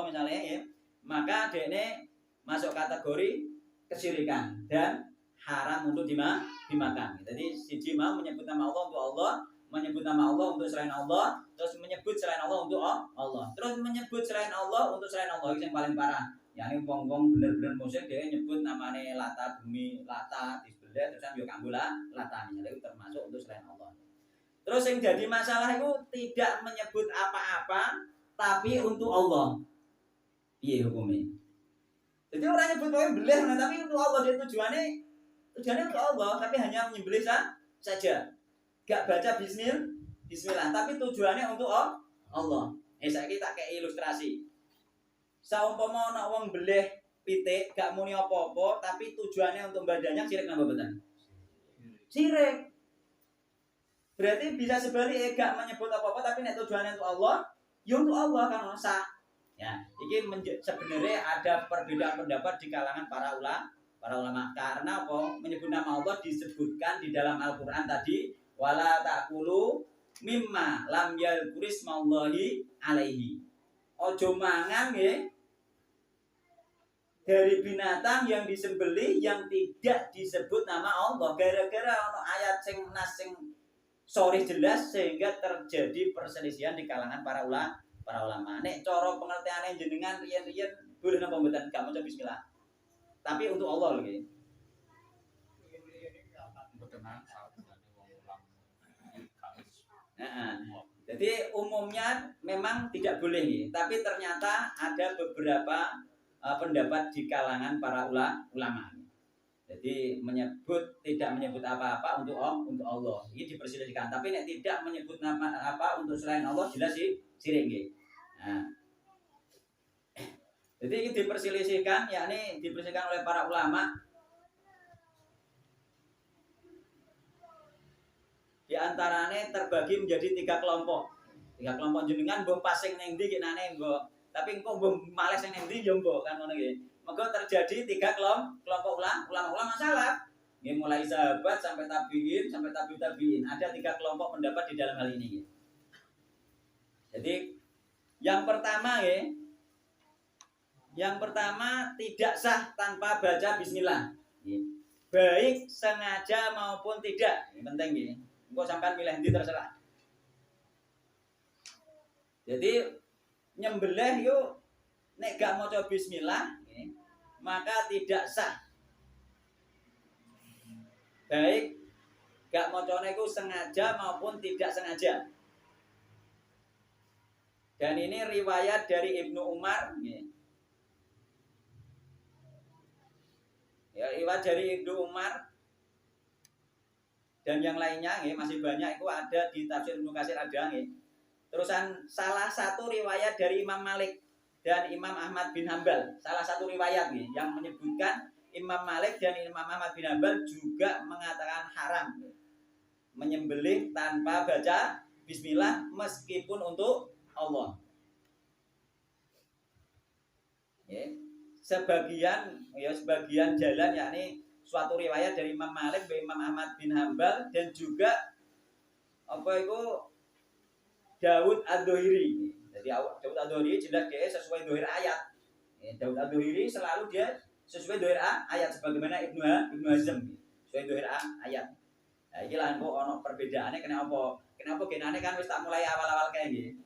misalnya ya. Maka dene masuk kategori kesyirikan dan haram untuk dimakan. Jadi siji mau menyebut nama Allah untuk Allah, menyebut nama Allah untuk selain Allah, terus menyebut selain Allah untuk Allah. Terus menyebut selain Allah untuk selain Allah itu yang paling parah. Yani wong-wong bener-bener musyrik dia nyebut namanya Lata, bumi Lata disembelih terus yo kanggo Lata itu termasuk untuk selain Allah. Terus yang jadi masalah itu tidak menyebut apa-apa tapi untuk Allah. Iya hukumnya. Jadi orang nyebut poin belih tapi untuk Allah, dia tujuannya untuk Allah tapi hanya menyembelih saja. Gak baca bismillah tapi tujuannya untuk Allah. Saya kita kayak ilustrasi. Saumpama ana wong belih pitik gak muni apa-apa tapi tujuannya untuk badannya sirik napa mboten? Sirik. Berarti bisa sebaliknya gak menyebut apa-apa tapi nek tujuannya untuk Allah, ya untuk Allah kan sah. Ya, ini sebenarnya ada perbedaan pendapat di kalangan para ulama karena apa? Menyebut nama Allah disebutkan di dalam Al-Qur'an tadi wala taqulu mimma lam yadhkurismallahi alaihi. Ojo mangan nggih dari binatang yang disembelih yang tidak disebut nama Allah. Gara-gara ono ayat sing nas sing sorry jelas sehingga terjadi perselisihan di kalangan para ulama. Nek cara pengertiane jenengan riyen-riyen boleh napa mboten gak maca bismillah. Tapi untuk Allah lho nggih. Jadi umumnya memang tidak boleh nih, tapi ternyata ada beberapa pendapat di kalangan para ulama. Jadi tidak menyebut apa-apa untuk Allah. Ini diperselisihkan. Tapi nek tidak menyebut nama apa untuk selain Allah jelas sih sirik nggih. Nah. Jadi ini diperselisihkan, yakni diperselisihkan oleh para ulama. Di antaranya terbagi menjadi 3 kelompok. 3 kelompok jenengan mbok pasing ning ndi kinane mbok. Tapi engko mbok males ning ndi ya mbok kan ngono nggih. Maka terjadi 3 kelompok ulama salaf. Nggih mulai sahabat sampai tabi'in sampai tabi'in. Ada 3 kelompok pendapat di dalam hal ini. Jadi yang pertama ya. Yang pertama tidak sah tanpa baca bismillah. Baik sengaja maupun tidak. Ini penting nggih. Engko sampean milih ndi terserah. Jadi nyembelih yuk nek gak maca bismillah maka tidak sah. Baik gak macane iku sengaja maupun tidak sengaja. Dan ini riwayat dari Ibnu Umar ya, riwayat dari Ibnu Umar dan yang lainnya masih banyak itu ada di tafsir Ibnu Katsir ada Terusan salah satu riwayat dari Imam Malik dan Imam Ahmad bin Hambal. Salah satu riwayat yang menyebutkan Imam Malik dan Imam Ahmad bin Hambal juga mengatakan haram menyembelih tanpa baca bismillah meskipun untuk Allah. Sebagian jalan yakni suatu riwayat dari Imam Malik, Imam Ahmad bin Hambal dan juga Daud Ad-Dhuhri. Jadi Daud Ad-Dhuhri jelas dia sesuai dhuhir ayat. Daud Ad-Dhuhri selalu dia sesuai dhuhir ayat sebagaimana Ibnu Hazm sesuai dhuhir ayat. Nah, iki lan kok ana perbedaane kenapa? Kenapa genane kan wis tak mulai awal-awal kayak gini.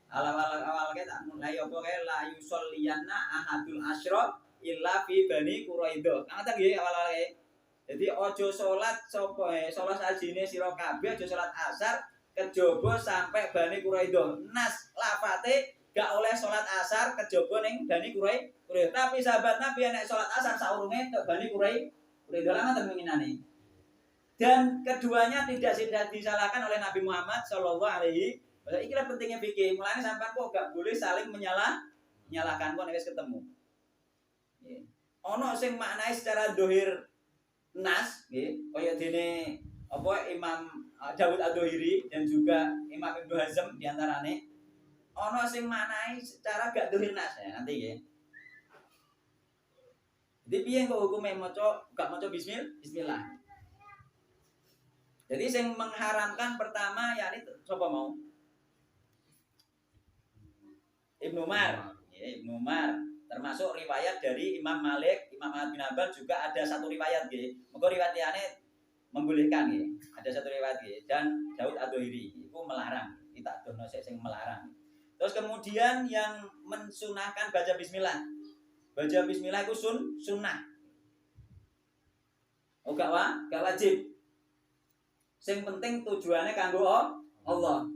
Awal-awal kayak tak mulai apa kayak la yusolliyanna ahadul asyra illa fi Bani Quraidah. Ngoten nggih awal-awal kayak. Jadi ojo salat salat ajine sira kabeh aja salat asar kejaba sampai Bani Quraidah. Nas lafate gak oleh salat asar kejaba ning Bani Quraidah. Tapi sahabat Nabi nek salat asar saurunge ke Bani Quraidah lan ngoten winginane. Dan keduanya tidak disalahkan oleh Nabi Muhammad sallallahu alaihi wasallam. Ikilah pentingnya fikih. Mulane sampean kok gak boleh saling menyalahkan kok nek wis ketemu. Ono sing maknai secara dohir nas nggih, kaya dene Imam Daud Ad-Dhuhri dan juga Imam Ibnu Hazm diantarane ono sing maknai secara gak dohir nas ya nanti nggih. Jadi piye kok hukume gak maca bismillah. Jadi yang mengharamkan pertama yakni coba mau Ibnu Umar, Ibnu Umar termasuk riwayat dari Imam Malik, Imam Ahmad bin Hambal juga ada satu riwayat nggih. Mengko riwayatane membolehkan nggih. Ada satu riwayat nggih dan Daud Ad-Dhuhri itu melarang. Kita dono sing melarang. Terus kemudian yang mensunahkan baca bismillah. Baca bismillah iku sunnah. Oh gak wajib. Sing penting tujuannya kanggo Allah.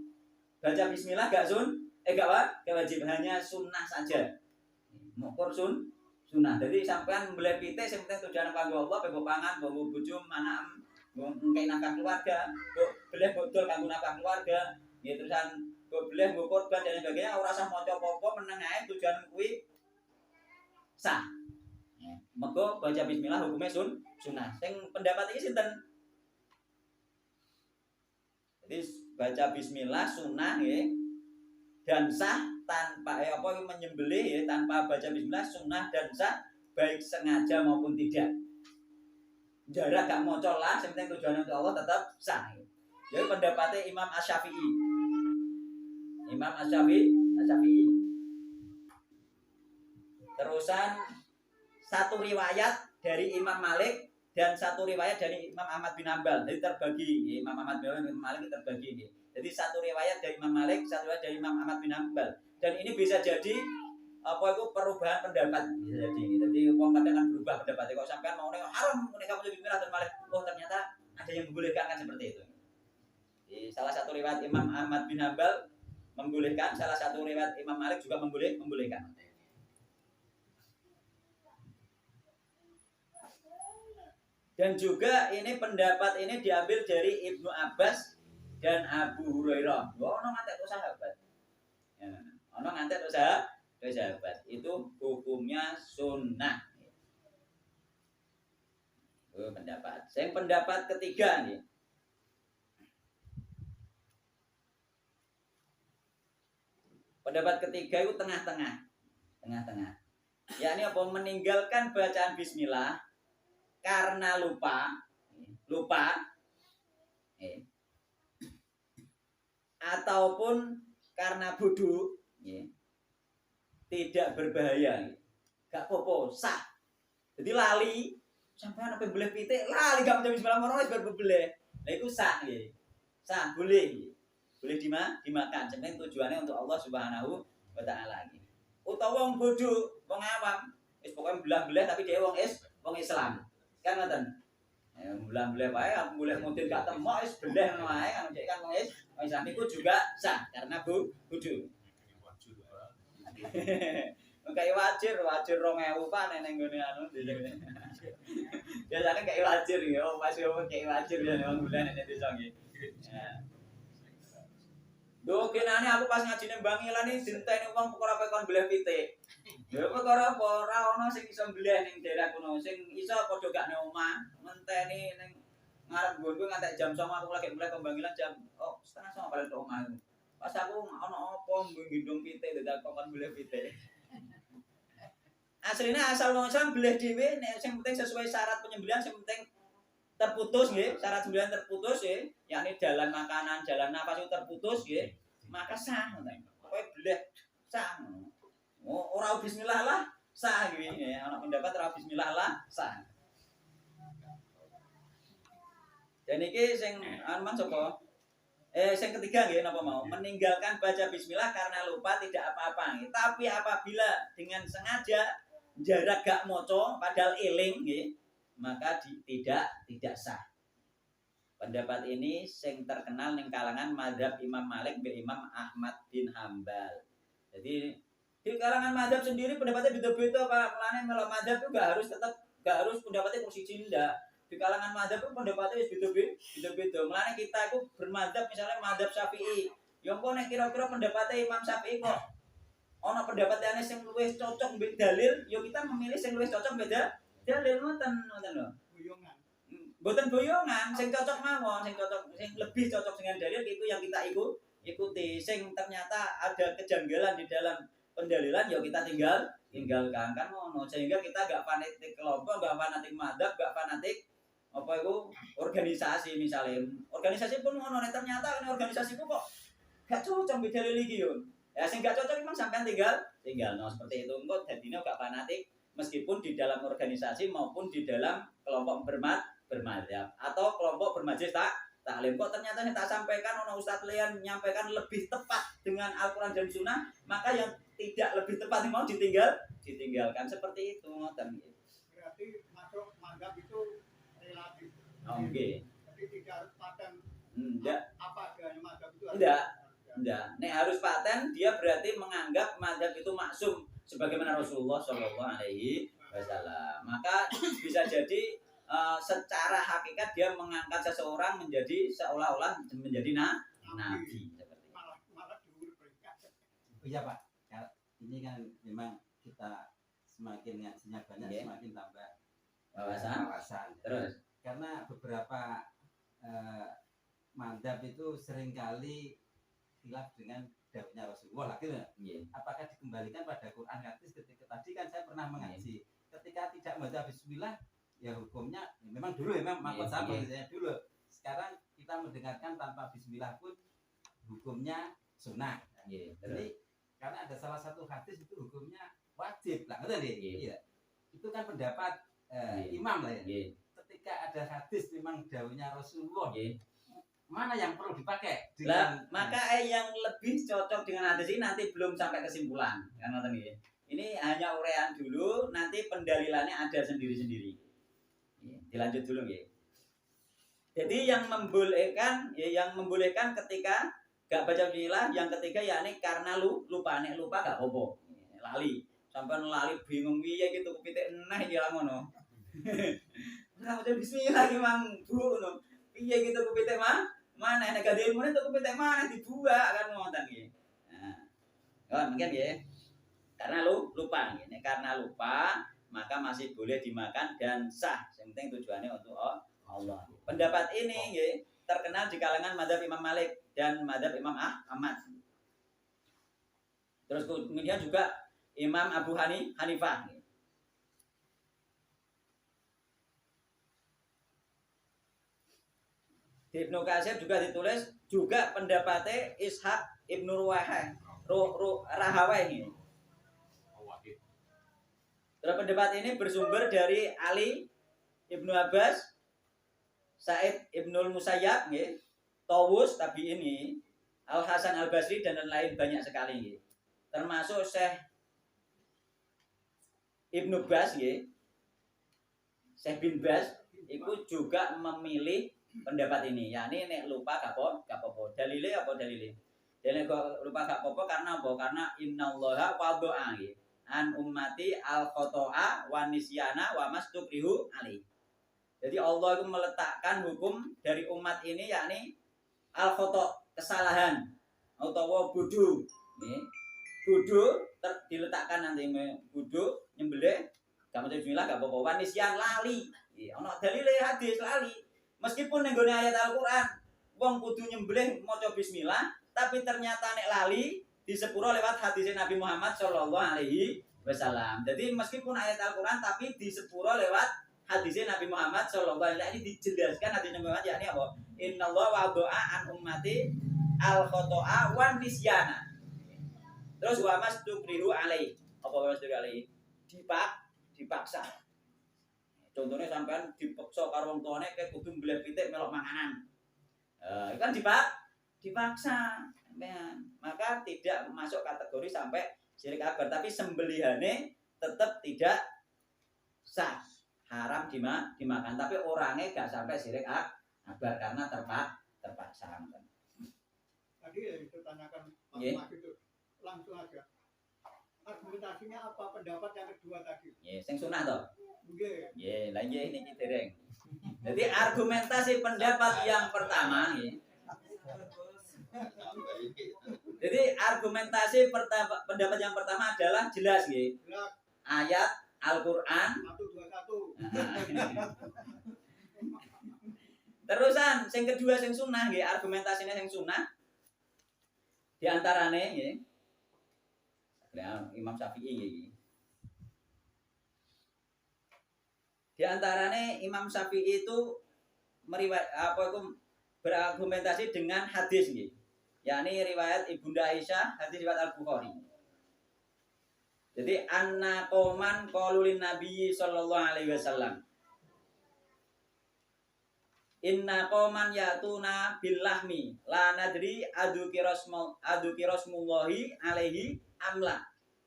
Baca bismillah gak wajib, hanya sunnah saja. Mukur sunnah. Jadi sampean mbeleh pite sing penting tujuane kanggo Allah, bebo pangan, bebo bojo, anak, ngkei nafkah keluarga, boleh bodol kanggo nafkah keluarga, ya terusan boleh nggo korban dan sebagainya, ora usah maca apa-apa, meneng ae tujuan kuwi sah. Mergo baca bismillah hukumnya sunnah. Sing pendapat iki sinten? Jadi baca bismillah sunnah ya, dan sah tanpa menyembelih ya, tanpa baca bismillah sunnah dan sah baik sengaja maupun tidak. Jarak gak maca lah, sing penting tujuannya untuk Allah tetap sah. Jadi pendapatnya Imam Asy-Syafi'i. Imam Asy-Syafi'i. Terusan satu riwayat dari Imam Malik dan satu riwayat dari Imam Ahmad bin Hanbal. Jadi terbagi, Imam Ahmad bin Hanbal dan Imam Malik terbagi. Jadi satu riwayat dari Imam Malik, satu riwayat dari Imam Ahmad bin Hanbal. Dan ini bisa jadi perubahan pendapat, bisa jadi. Jadi wong kadang kan berubah pendapatnya. Kalau sampean mau haram kamu bismillah dan Malik, oh ternyata ada yang membolehkan kan seperti itu. Jadi salah satu riwayat Imam Ahmad bin Hanbal membolehkan, salah satu riwayat Imam Malik juga membolehkan. Dan juga ini pendapat ini diambil dari Ibnu Abbas dan Abu Hurairah. Ono ngantek sahabat. Ya, ono ngantek sahabat. Itu hukumnya sunnah. Itu pendapat. Yang pendapat ketiga nih. Pendapat ketiga itu tengah-tengah. Yakni apa? Meninggalkan bacaan bismillah karena lupa, ataupun karena bodoh, tidak berbahaya, gak apa-apa, sah. Jadi lali, sampai sampai beleh pitik, lali gak menjadi bismillah marwah baru beleh, nah itu sah, sah boleh dimakan. Sebenarnya tujuannya untuk Allah Subhanahu wa Ta'ala. Utawa wong bodoh, wong awam, pokoknya belah-belah tapi dia wong Islam. Kan ngoten. Bulan-bulan wae aku boleh mutin gak temok wis beleh wae kan cek kan wong Islam iku juga sah karena bodoh. Kayak wajar 2000 Pak ning nggone anu. Biasane kayak wajar ya, masih kayak wajar ya wong bulan nek desa nggih. Lho kenane aku pas ngaji nang Bangilan iki dinteni wong perkara kon beleh pitik. Ya perkara apa ora ana sing iso mbleh ning daerah kono, sing iso padha gak ning omah, ngenteni ning ngarep nggonku ngantek jam 09.00 aku lagi mulai Pembanggilan jam 09.30 balik ke omah. Pas aku ana apa nggendong pitik dadak kon mbleh pitik. Aslinya asal wong Islam mbleh dhewe nek sing penting sesuai syarat penyembelihan, sing penting terputus nggih, syarat sembelihan terputus nggih, yakni jalan makanan, jalan napas itu terputus nggih, maka sah ngoten. Pokoke bleh sah. Ora bismillah lah sah iki ya, ana pendapat ora bismillah lah sah. Dan iki sing aman sapa? Sing ketiga nggih napa mau? Meninggalkan baca bismillah karena lupa tidak apa-apa nggih. Tapi apabila dengan sengaja jarak gak maca padahal eling nggih, maka tidak sah. Pendapat ini sing terkenal ning kalangan mazhab Imam Malik be Imam Ahmad bin Hanbal. Jadi di kalangan mazhab sendiri pendapatnya beda-beda Pak. Mulane melo mazhab itu gak harus pendapatnya kursi cinda. Di kalangan mazhab itu pendapatnya beda-beda. Mulane kita itu bermadzhab misalnya mazhab Syafi'i. Yo kok nek kira-kira pendapatnya Imam Syafi'i kok ana pendapat ane sing luwih cocok mbek dalil, yo kita memilih sing luwih cocok mbek dalil ngoten lho. Boyongan. Mboten boyongan, sing cocok mawon, sing lebih cocok dengan dalil itu yang kita ikuti. Sing ternyata ada kejanggalan di dalam pendalilan ya kita tinggalkan kan ngono, sehingga kita gak fanatik kelompok, gak fanatik madzhab, gak fanatik apa itu organisasi misalnya. Organisasi pun ngono, ternyata ini organisasiku kok gak cocok beda dalil iki yo. Ya sing gak cocok memang sampean tinggal no seperti itu. Engko dadine gak fanatik meskipun di dalam organisasi maupun di dalam kelompok bermadzhab atau kelompok bermajelis taklim. Kok ternyata yang tak sampaikan ono Ustadz Lian menyampaikan lebih tepat dengan Al-Qur'an dan Sunnah, maka yang tidak lebih tepat mau ditinggalkan seperti itu ngoten. Berarti masuk mazhab itu relatif. Oke. Jadi tidak harus paten. Enggak. Apa adanya mazhab itu? Enggak. Nek harus paten dia berarti menganggap mazhab itu maksum sebagaimana Rasulullah Shallallahu Alaihi Wasallam. Maka bisa jadi secara hakikat dia mengangkat seseorang menjadi seolah-olah menjadi nabi. Malah diberikan. Iya Pak, ini kan memang kita semakin ngajinya banyak, Yeah. semakin tambah Wawasan. Terus karena beberapa mazhab itu seringkali khilaf dengan dawuhnya Rasulullah gitu. yeah. Apakah dikembalikan pada Quran hadis? Ketika tadi kan saya pernah mengaji, ketika tidak membaca bismillah ya hukumnya memang dulu memang makot sama misalnya dulu. Sekarang kita mendengarkan tanpa bismillah pun hukumnya sunnah. Yeah. Jadi karena ada salah satu hadis itu hukumnya wajib lah, ngerti nih? Yeah. Iya. Itu kan pendapat Yeah. imam lah ya. Yeah. Ketika ada hadis memang dawuhnya Rasulullah, Yeah. mana yang perlu dipakai? Lah, maka yang lebih cocok dengan hadis ini nanti belum sampai kesimpulan. Karena tadi ini hanya uraian dulu, nanti pendalilannya ada sendiri-sendiri. Ya, dilanjut dulu ya. Jadi yang membolehkan ketika gak baca bismillah, yang ketiga yakni karena lupa, nek lupa gak apa-apa. Lali, sampai lali bingung piye gitu kepitik eneh ya ngono. Ora baca bismillah ki mang Bu ngono. Piye gitu kepitik mana nek gak ilmu itu kepitik mana dibuat kan ngoten iki. Nah, mungkin ya. Karena lupa nek karena lupa maka masih boleh dimakan dan sah. Yang penting tujuannya untuk Allah. Pendapat ini ya, terkenal di kalangan mazhab Imam Malik dan mazhab Imam Ahmad. Terus kemudian juga Imam Abu Hanifah. Di Ibnu Katsir juga ditulis juga pendapatnya Ishaq Ibnu Rahawai ini. Terus pendapat ini bersumber dari Ali Ibnu Abbas, Sa'id Ibnul Musayyab, Tawus tabi ini, Al Hasan Al Basri dan lain banyak sekali. Termasuk Syekh Ibnu Bas, Syekh bin Bas, itu juga memilih pendapat ini. Yani nek lupa gak apa-apa. Dalile apa dalile? Dalile lupa gak apa-apa karena apa? Karena innallaha wada'a an ummati al khoto'a wa nisyana wa mastukrihu ali. Jadi Allah itu meletakkan hukum dari umat ini yakni al khoto' kesalahan atau bodoh. Bodoh diletakkan nanti bodoh nyembelih gak maca bismillah gak apa-apa. Wa nisyan lali. Ana dalile hadis lali. Meskipun ning gone ayat Al-Qur'an wong kudu nyembelih maca bismillah, tapi ternyata nek lali disepuro lewat hadis Nabi Muhammad sallallahu alaihi wasallam. Jadi meskipun ayat Al-Qur'an tapi disepuro lewat hadis Nabi Muhammad sallallahu alaihi wasallam. Ini dijelaskan hadis Nabi Muhammad yakni apa? Innallaha wada'a an ummati al-khoto'a wan nisyana. Terus wa mastukrihu alaihi. Apa mastukrihu alaihi? Dipaksa. Contohnya sampean dipaksa karo wong tuane kayak kudu mbleh pitik melok manganan. Itu kan dipaksa. Maka tidak masuk kategori sampai syirik akbar, tapi sembelihane tetap tidak sah, haram dimakan, tapi orangnya gak sampai syirik akbar karena terpaksa. Tadi itu tanyakan Mas itu langsung aja. Argumentasinya apa pendapat yang kedua tadi? Sing sunah toh? Nggih. Lah ini dereng. Jadi argumentasi pendapat yang pertama Jadi argumentasi pendapat yang pertama adalah jelas ayat Al-Qur'an 121. Terusan sing kedua sing sunah argumentasinya sing sunah di antarane Imam Syafi'i Di antarane Imam Syafi'i itu berargumentasi dengan hadis yakni riwayat Ibunda Aisyah, hadis riwayat Al-Bukhari. Jadi anna qoman qaulin Nabi sallallahu alaihi wasallam. Inna qauman yatuna bil lahmi la nadri adukirasmullahi alaihi amla.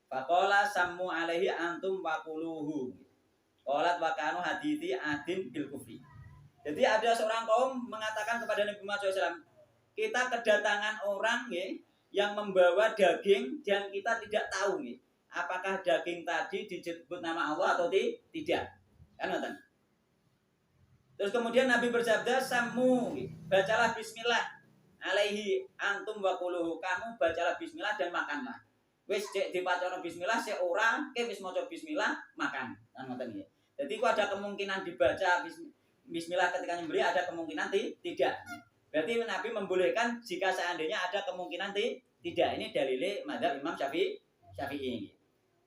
Faqala sammu alaihi antum waquluhu. Qalat wa kanu hadithi adin bil kufri. Jadi ada seorang kaum mengatakan kepada Nabi Muhammad SAW, kita kedatangan orang yang membawa daging dan kita tidak tahu apakah daging tadi disebut nama Allah atau tidak. Kan ngoten. Terus kemudian Nabi bersabda, sammu, bacalah bismillah alaihi antum wa quluhu. Kamu bacalah bismillah dan makanlah. Wis cek dipacono bismillah sik ora ke wis maca bismillah makan. Kan ngoten nggih. Jadi kok ada kemungkinan dibaca bismillah ketika nyembelih, ada kemungkinan tidak. Berarti Nabi membolehkan jika seandainya ada kemungkinan tidak. Ini dalile madzhab Imam Syafi'i.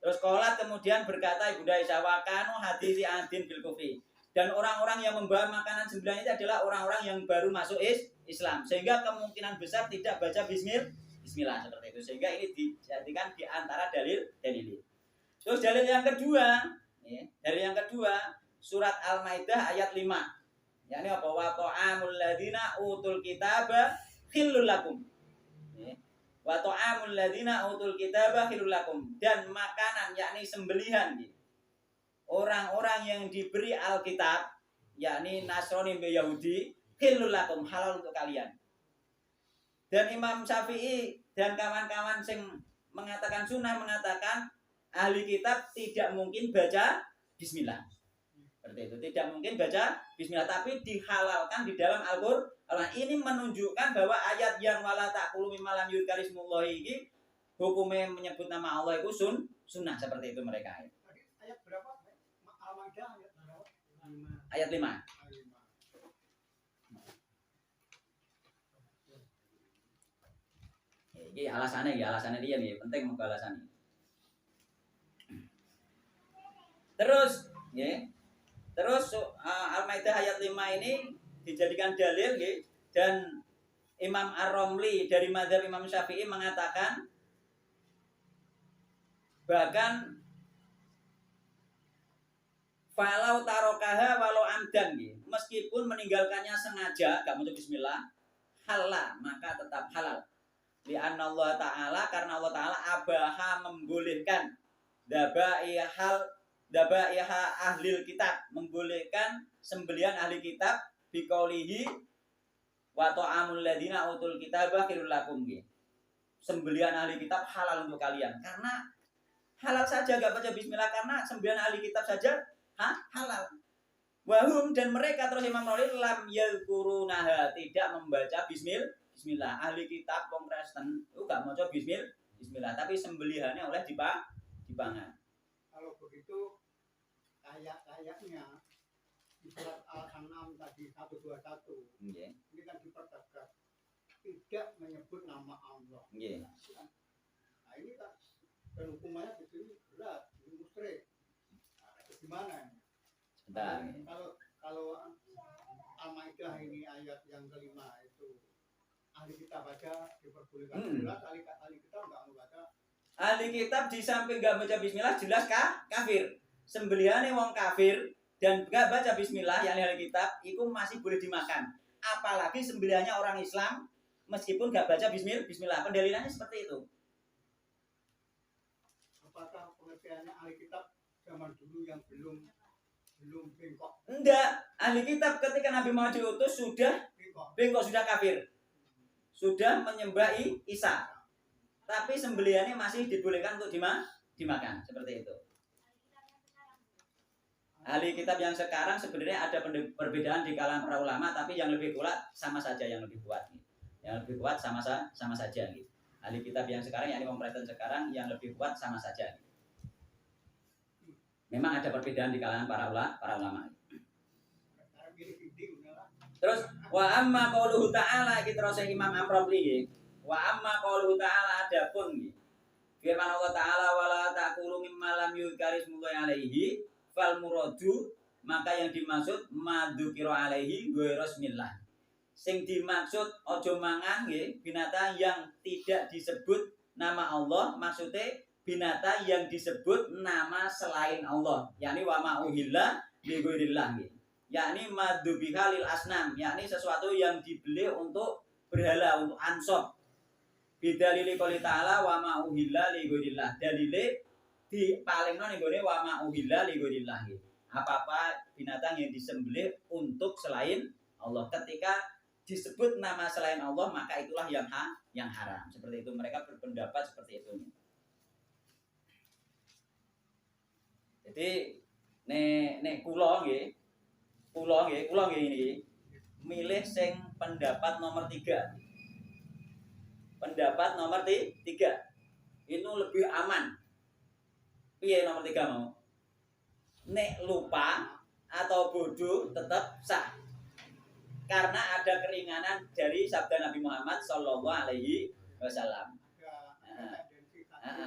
Terus qolat kemudian berkata Ibunda Aisyah wa kanu hadithi adin bil kufri. Dan orang-orang yang membawa makanan sembelihan itu adalah orang-orang yang baru masuk Islam. Sehingga kemungkinan besar tidak baca bismillah seperti itu. Sehingga ini dijadikan di antara dalil. Terus dalil yang kedua, surat Al-Maidah ayat 5. Yakni apa? Wa ta'amul ladzina utul kitaba khillul lakum. Wa ta'amul ladzina utul kitaba khillul lakum. Dan makanan yakni sembelihan orang-orang yang diberi Alkitab, yakni Nasrani dan Yahudi, khillul lakum, halal untuk kalian. Dan Imam Syafi'i dan kawan-kawan sing mengatakan sunnah mengatakan ahli kitab tidak mungkin baca bismillah. Seperti itu, tidak mungkin baca bismillah, tapi dihalalkan di dalam Al-Qur'an. Ini menunjukkan bahwa ayat yang wala taqulu mimma lam yuzkarismullahi ini hukumnya menyebut nama Allah itu sunnah, seperti itu mereka. Tadi ayat berapa? Al-Maidah ayat berapa? Ayat 5. Ini alasannya dia nih, penting mau alasannya. Terus Al-Maidah ayat 5 ini dijadikan dalil dan Imam Ar-Romli dari madzhab Imam Syafi'i mengatakan bahkan falau tarokaha walau amdan meskipun meninggalkannya sengaja gak mau bismillah halal maka tetap halal. Li'anna Allah Ta'ala, karena Allah Ta'ala abaha membolehkan dabaiha ahlil kitab, membolehkan sembelihan ahli kitab biqaulihi wa ta'amul ladina utul kitaba khirul lakum. Sembelihan ahli kitab halal untuk kalian. Karena halal saja gak baca bismillah, karena sembelihan ahli kitab saja halal. Wahum, dan mereka, terus Imam Nawawi, lam yadhkurunaha, tidak membaca bismillah. Ahli kitab wong Kristen itu gak maca bismillah, tapi sembelihannya oleh dipangan. Kalau begitu kayaknya di surat Al-An'am tadi 121 ini kan dipertegas tidak menyebut nama Allah. Nah ini kan dan hukumannya di sini berat, ini musyrik. Nah, gimana ini? Sebentar. Kalau Al-Maidah ini ayat yang kelima itu ahli kitab baca diperbolehkan. Jelas ahli kitab nggak mau baca. Ahli kitab di samping nggak baca bismillah jelas kafir. Sembelihannya wong kafir dan nggak baca bismillah yang ahli kitab itu masih boleh dimakan. Apalagi sembelihannya orang Islam meskipun nggak baca bismillah. Pendalilannya seperti itu. Apakah pengertiannya ahli kitab zaman dulu yang belum bengkok? Enggak, ahli kitab ketika Nabi Muhammad diutus sudah bengkok, sudah kafir. Sudah menyembah Isa, tapi sembelihannya masih dibolehkan untuk dimakan, seperti itu. Ahli kitab yang sekarang sebenarnya ada perbedaan di kalangan para ulama, tapi yang lebih kuat sama saja, yang lebih kuat sama saja. Ahli kitab yang sekarang, yakni orang Kristen sekarang, yang lebih kuat sama saja. Memang ada perbedaan di kalangan para ulama. Terus wa amma qauluhu ta'ala kita terus Imam Ar-Romli wa amma qauluhu ta'ala adapun firman Allah Ta'ala wala taqulu mimma lam yuzkarismullahi alaihi fal muradu, maka yang dimaksud madzukira alaihi ghairu bismillah. Sing dimaksud ojo mangan binatang yang tidak disebut nama Allah, maksudnya binatang yang disebut nama selain Allah, yakni wa ma uhilla li ghairillah. yakni madzubiha lil asnam, yakni sesuatu yang dibeli untuk berhala, untuk ansab. Bidalili qouli ta'ala wa ma uhilla li ghairillah. Dalile dipalingno ning gone wa ma uhilla li ghairillah. Apa-apa binatang yang disembelih untuk selain Allah. Ketika disebut nama selain Allah, maka itulah yang haram. Seperti itu, mereka berpendapat seperti itu. Jadi nek kula nggih ini milih sing pendapat nomor 3. Pendapat nomor 3 itu lebih aman. Piye nomor 3 mau? Nek lupa atau bodoh tetap sah. Karena ada keringanan dari sabda Nabi Muhammad Shallallahu Alaihi Wasallam.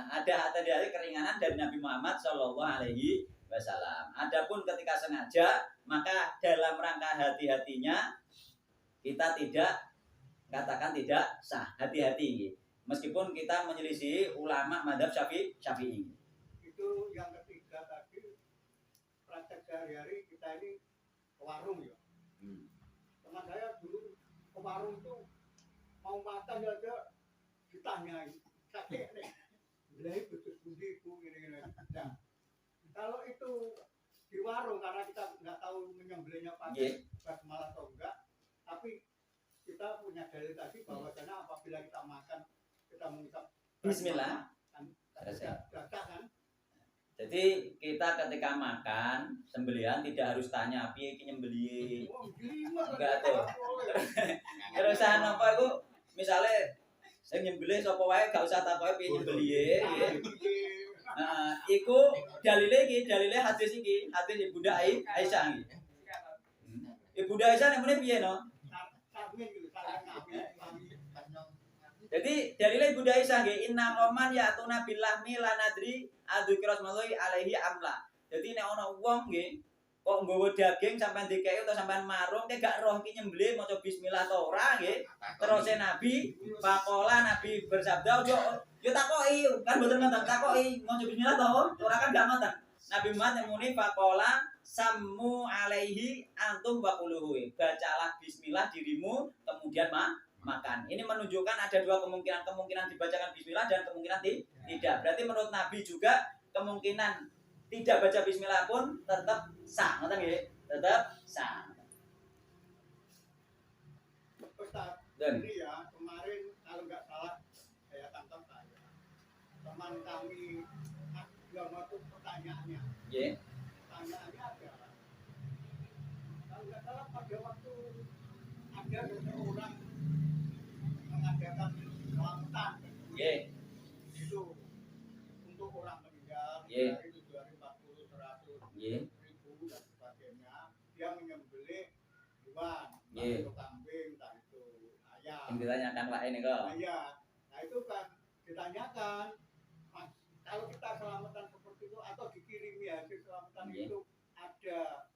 Ada keringanan dari Nabi Muhammad Shallallahu Alaihi Wasallam. Adapun ketika sengaja, maka dalam rangka hati-hatinya kita tidak katakan tidak sah, hati-hati. Meskipun kita menyelisih ulama madzhab Syafi'i. Itu yang ketiga tadi, praktek sehari-hari kita ini ke warung ya. Teman saya dulu ke warung itu mau makan aja ditanyain, kakek nih, beli betul bundiku gini. Nah, kalau itu di warung karena kita nggak tahu menyembelihnya pakai basmalah atau enggak, tapi kita punya dalil tadi bahwasanya apabila kita makan kita mengucap Bismillah kan. Jadi kita ketika makan sembelihan tidak harus tanya piye iki nyembelih. Enggak tuh. Terus apa iku misale sing nyembelih sapa wae gak usah takoki piye nyembelih. Nah, iku dalile hadis iki, hadis Ibunda Aisyah iki. Ibunda Aisyah nek muni piye no? Jadi dalile Ibunda Aisyah nggih inna qaman ya'tuna billahmi la nadri adzikra smallahi alaihi amla. Jadi nek ana wong nggih kok nggawa daging sampean dikeki utawa sampean marung kek gak roh iki nyembelih maca bismillah ta ora nggih. Terus Nabi faqala Nabi bersabda yo takoki kan mboten ngoten takoki maca bismillah ta ora kan gak ngoten. Nabi Muhammad muni faqala sammu alaihi antum wa quluhu. Bacalah bismillah dirimu kemudian makan. Ini menunjukkan ada dua kemungkinan dibacakan bismillah dan kemungkinan tidak. Berarti menurut Nabi juga kemungkinan tidak baca bismillah pun tetap sah, ngoten nggih? Tetap sah. Ustaz, ini ya kemarin kalau nggak salah saya tangkap teman kami nggak masuk pertanyaannya. Nggih. Pertanyaannya adalah kalau nggak salah pada waktu ada seseorang mengadakan selamatan itu untuk orang meninggal dari tujuan 40, 100 ribu dan sebagainya, dia menyembelih hewan, itu kambing, entah itu ayam. Yang ditanyakan Pak ini kok. Iya, nah itu kan ditanyakan, Mas, kalau kita selamatan seperti itu atau dikirimi hasil selamatan itu ada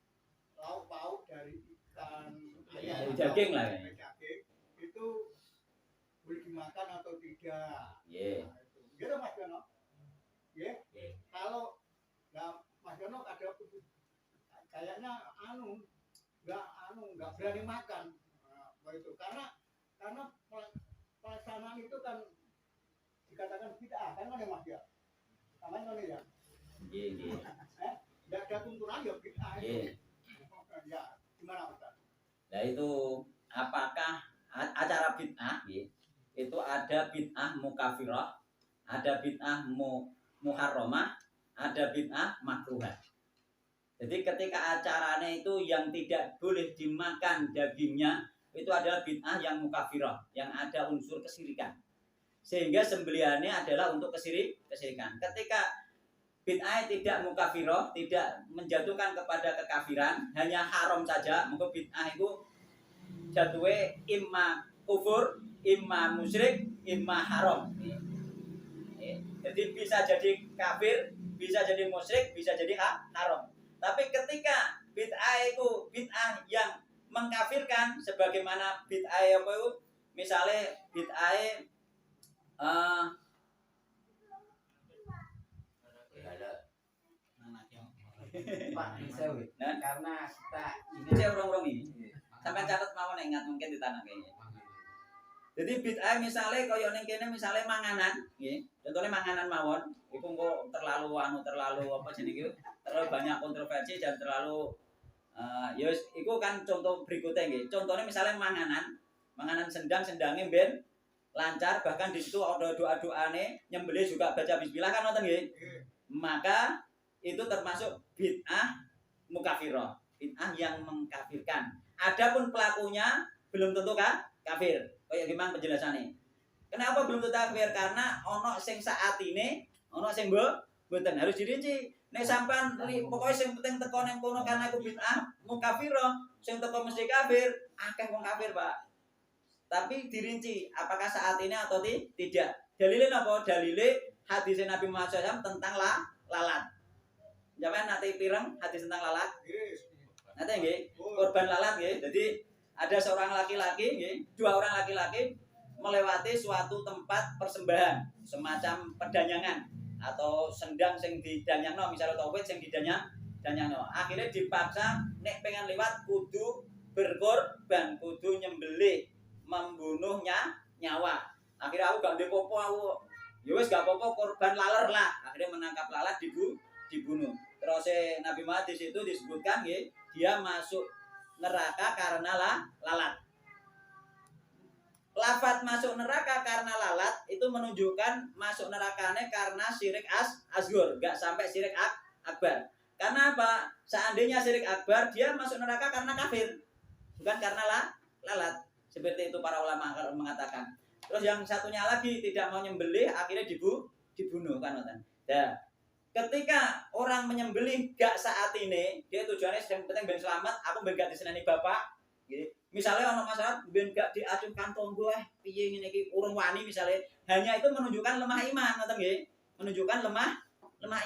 lauk pauk dari ikan ayam, daging lah ya. Daging itu boleh dimakan atau tidak? Nah, itu. Gitu Mas Yono. Kalau Mas Yono ada kayaknya nggak berani makan. Itu karena pelaksanaan itu kan dikatakan bid'ah kan Mas ya. Sama ini ya. Nggak ada tuntunan ya bid'ah itu. Ya, gimana Ustaz? Nah itu apakah acara bid'ah itu ada bid'ah mukafirah, ada bid'ah muharramah, ada bid'ah makruhah. Jadi ketika acaranya itu yang tidak boleh dimakan dagingnya itu adalah bid'ah yang mukafirah, yang ada unsur kesyirikan. Sehingga sembelihannya adalah untuk kesyirikan. Ketika bid'ah tidak mukafirah, tidak menjatuhkan kepada kekafiran, hanya haram saja, maka bid'ah itu jatuhnya imma kufur, imma musyrik, imma haram. Jadi bisa jadi kafir, bisa jadi musyrik, bisa jadi haram. Tapi ketika bid'ah itu bid'ah yang mengkafirkan, sebagaimana bid'ah apa itu, misalnya bid'ah Pak Sewu. Nah. Karena kita ini Saya urung-urung ini. Sampai catat mawon ingat mungkin di tanah kayaknya. Jadi bid'ah misalnya kaya ning kene misalnya manganan, nggih. Contohnya manganan mawon, iku kok terlalu apa jenenge terlalu banyak kontroversi dan terlalu ya iku kan contoh berikutnya nggih. Contohnya misalnya manganan sendange ben lancar, bahkan di situ ada doa-doane, nyembelih juga baca bismillah kan ngoten nggih. Maka itu termasuk bid'ah mukafirah, bid'ah yang mengkafirkan. Adapun pelakunya belum tentu kafir. Kayak gimana penjelasannya? Kenapa belum tentu kafir? Karena ono sing saatine, ono sing mboten harus dirinci. Nek sampean pokoknya sing penting teko nang kono karena aku bid'ah mukafirah, sing teko mesti kafir, akeh wong kafir, Pak. Tapi dirinci apakah saat ini atau tidak. Dalilnya apa? Dalilnya hadis Nabi Muhammad SAW tentang lalat. Jangan nanti pireng hadis tentang lalat. Nanti nggih, korban lalat nggih. Jadi ada seorang laki-laki nggih, dua orang laki-laki melewati suatu tempat persembahan, semacam pedanyangan atau sendang sing didanyangno, misalnya tauhid sing didanyangno. Akhirnya dipaksa nek pengen lewat kudu berkorban, kudu nyembelih, membunuhnya nyawa. Akhirnya aku gak ndek apa-apa, aku ya wis gak apa-apa korban laler lah. Akhirnya menangkap lalat dibunuh. Terus Nabi Muhammad di situ disebutkan nggih, dia masuk neraka karena lalat. Lafat masuk neraka karena lalat itu menunjukkan masuk nerakanya karena syirik asghar, gak sampai syirik akbar. Karena apa? Seandainya syirik akbar, dia masuk neraka karena kafir, bukan karena lalat. Seperti itu para ulama mengatakan. Terus yang satunya lagi tidak mau nyembelih, akhirnya dibunuh kan. Nah, ketika orang menyembelih gak saat ini, dia tujuannya yang penting ben selamat, aku ben gak diseneni bapak. Gitu. Misalnya orang masyarakat ben gak diacuhkan tonggo piye ngene iki urung wani misalnya, hanya itu menunjukkan lemah iman, ngoten nggih. Menunjukkan lemah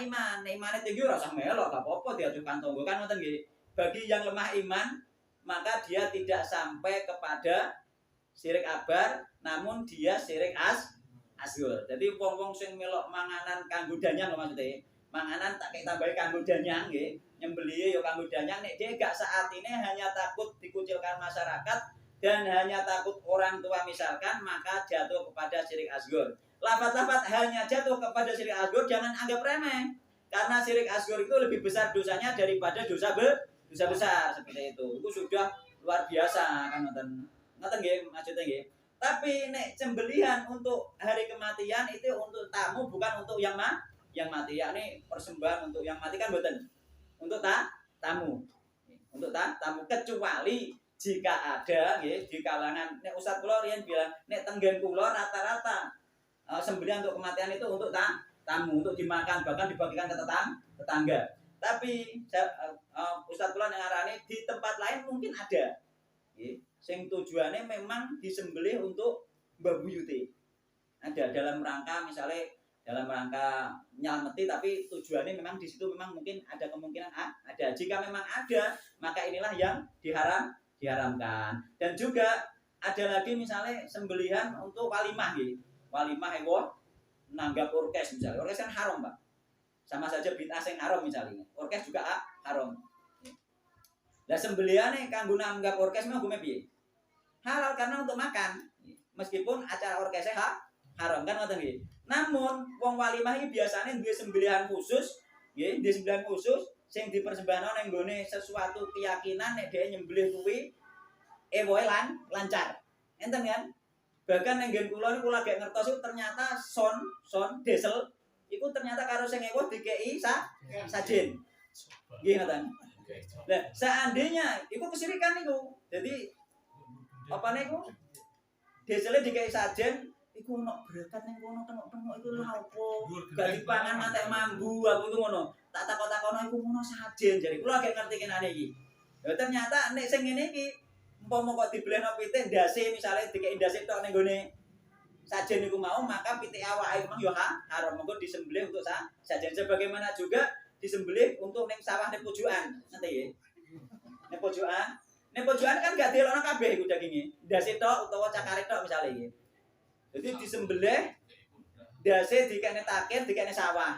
iman. Nek imane tinggi ora usah melok, gak apa-apa diacuhkan tonggo kan ngoten nggih. Bagi yang lemah iman, maka dia tidak sampai kepada syirik akbar, namun dia syirik asghar. Jadi wong-wong sing melok manganan kanggo danyang lho maksudnya. Manganan tak kayak tambahin kanggo danyang nggih, nyembelih ya kanggo danyang, nek dia gak saat ini hanya takut dikucilkan masyarakat dan hanya takut orang tua misalkan, maka jatuh kepada syirik asghar. Lafaz-lafaz hanya jatuh kepada syirik asghar jangan anggap remeh. Karena syirik asghar itu lebih besar dosanya daripada dosa besar seperti itu. Itu sudah luar biasa kan ngoten nggih maksudnya nggih. Tapi nek sembelihan untuk hari kematian itu untuk tamu, bukan untuk yang mati, yakni persembahan untuk yang mati kan mboten. Untuk tamu. Untuk tamu, kecuali jika ada nggih di kalangan nek Ustaz kula riyen bilang nek tenggen kula rata-rata sembelihan untuk kematian itu untuk tamu, untuk dimakan, bahkan dibagikan ke tetangga. Tapi Ustaz kula ngarani di tempat lain mungkin ada. Nggih, sing tujuannya memang disembelih untuk mbabuyute. Ada dalam rangka misalnya dalam rangka nyelameti, tapi tujuannya memang di situ memang mungkin ada kemungkinan ada. Jika memang ada, maka inilah yang diharamkan. Dan juga ada lagi misalnya sembelihan untuk walimah gitu. Walimah itu nanggap orkes misalnya. Orkes kan haram, Pak. Sama saja bid'ah sing haram misalnya. Orkes juga haram. Lah sembelihane kanggo nanggap orkes mah hukume piye? Halal karena untuk makan. Meskipun acara orkesnya haram kan ngoten nggih. Namun wong walimah iki biasane duwe sembelihan khusus, nggih, duwe sembelihan khusus sing dipersembahno ning gone sesuatu keyakinan nek dhek nyembelih kuwi ewohe lancar. Enten kan? Bahkan ning nggen kula niku lagi ngertos itu ternyata son desel iku ternyata karo sing ewoh dikeki sajen. Nggih ngoten. Lah seandainya iku kesyirikan niku. Jadi apa niku? Desele dikeki sajen iku ono berkat ning kono tengok-tengok iku lha opo? Gak dipangan mantek mambu aku iku ngono. Tak takon-takono iku ngono sajen jare. Kula gak ngerti kenane iki. Ya ternyata nek sing ngene iki umpama kok dibelehno pitik ndase misale dikeki ndase tok ning gone sajen niku mau, maka pitik awake memang yo haram mengko disembelih untuk sajen. Sebagaimana juga disembelih untuk ning sawah ning pojokan. Ngerti nggih? Ning pojokan kan gak dielokno kabeh iku daginge. Ndase tok utawa cakare tok misale iki. Jadi disembelih, dase dikene takir, dikene sawah.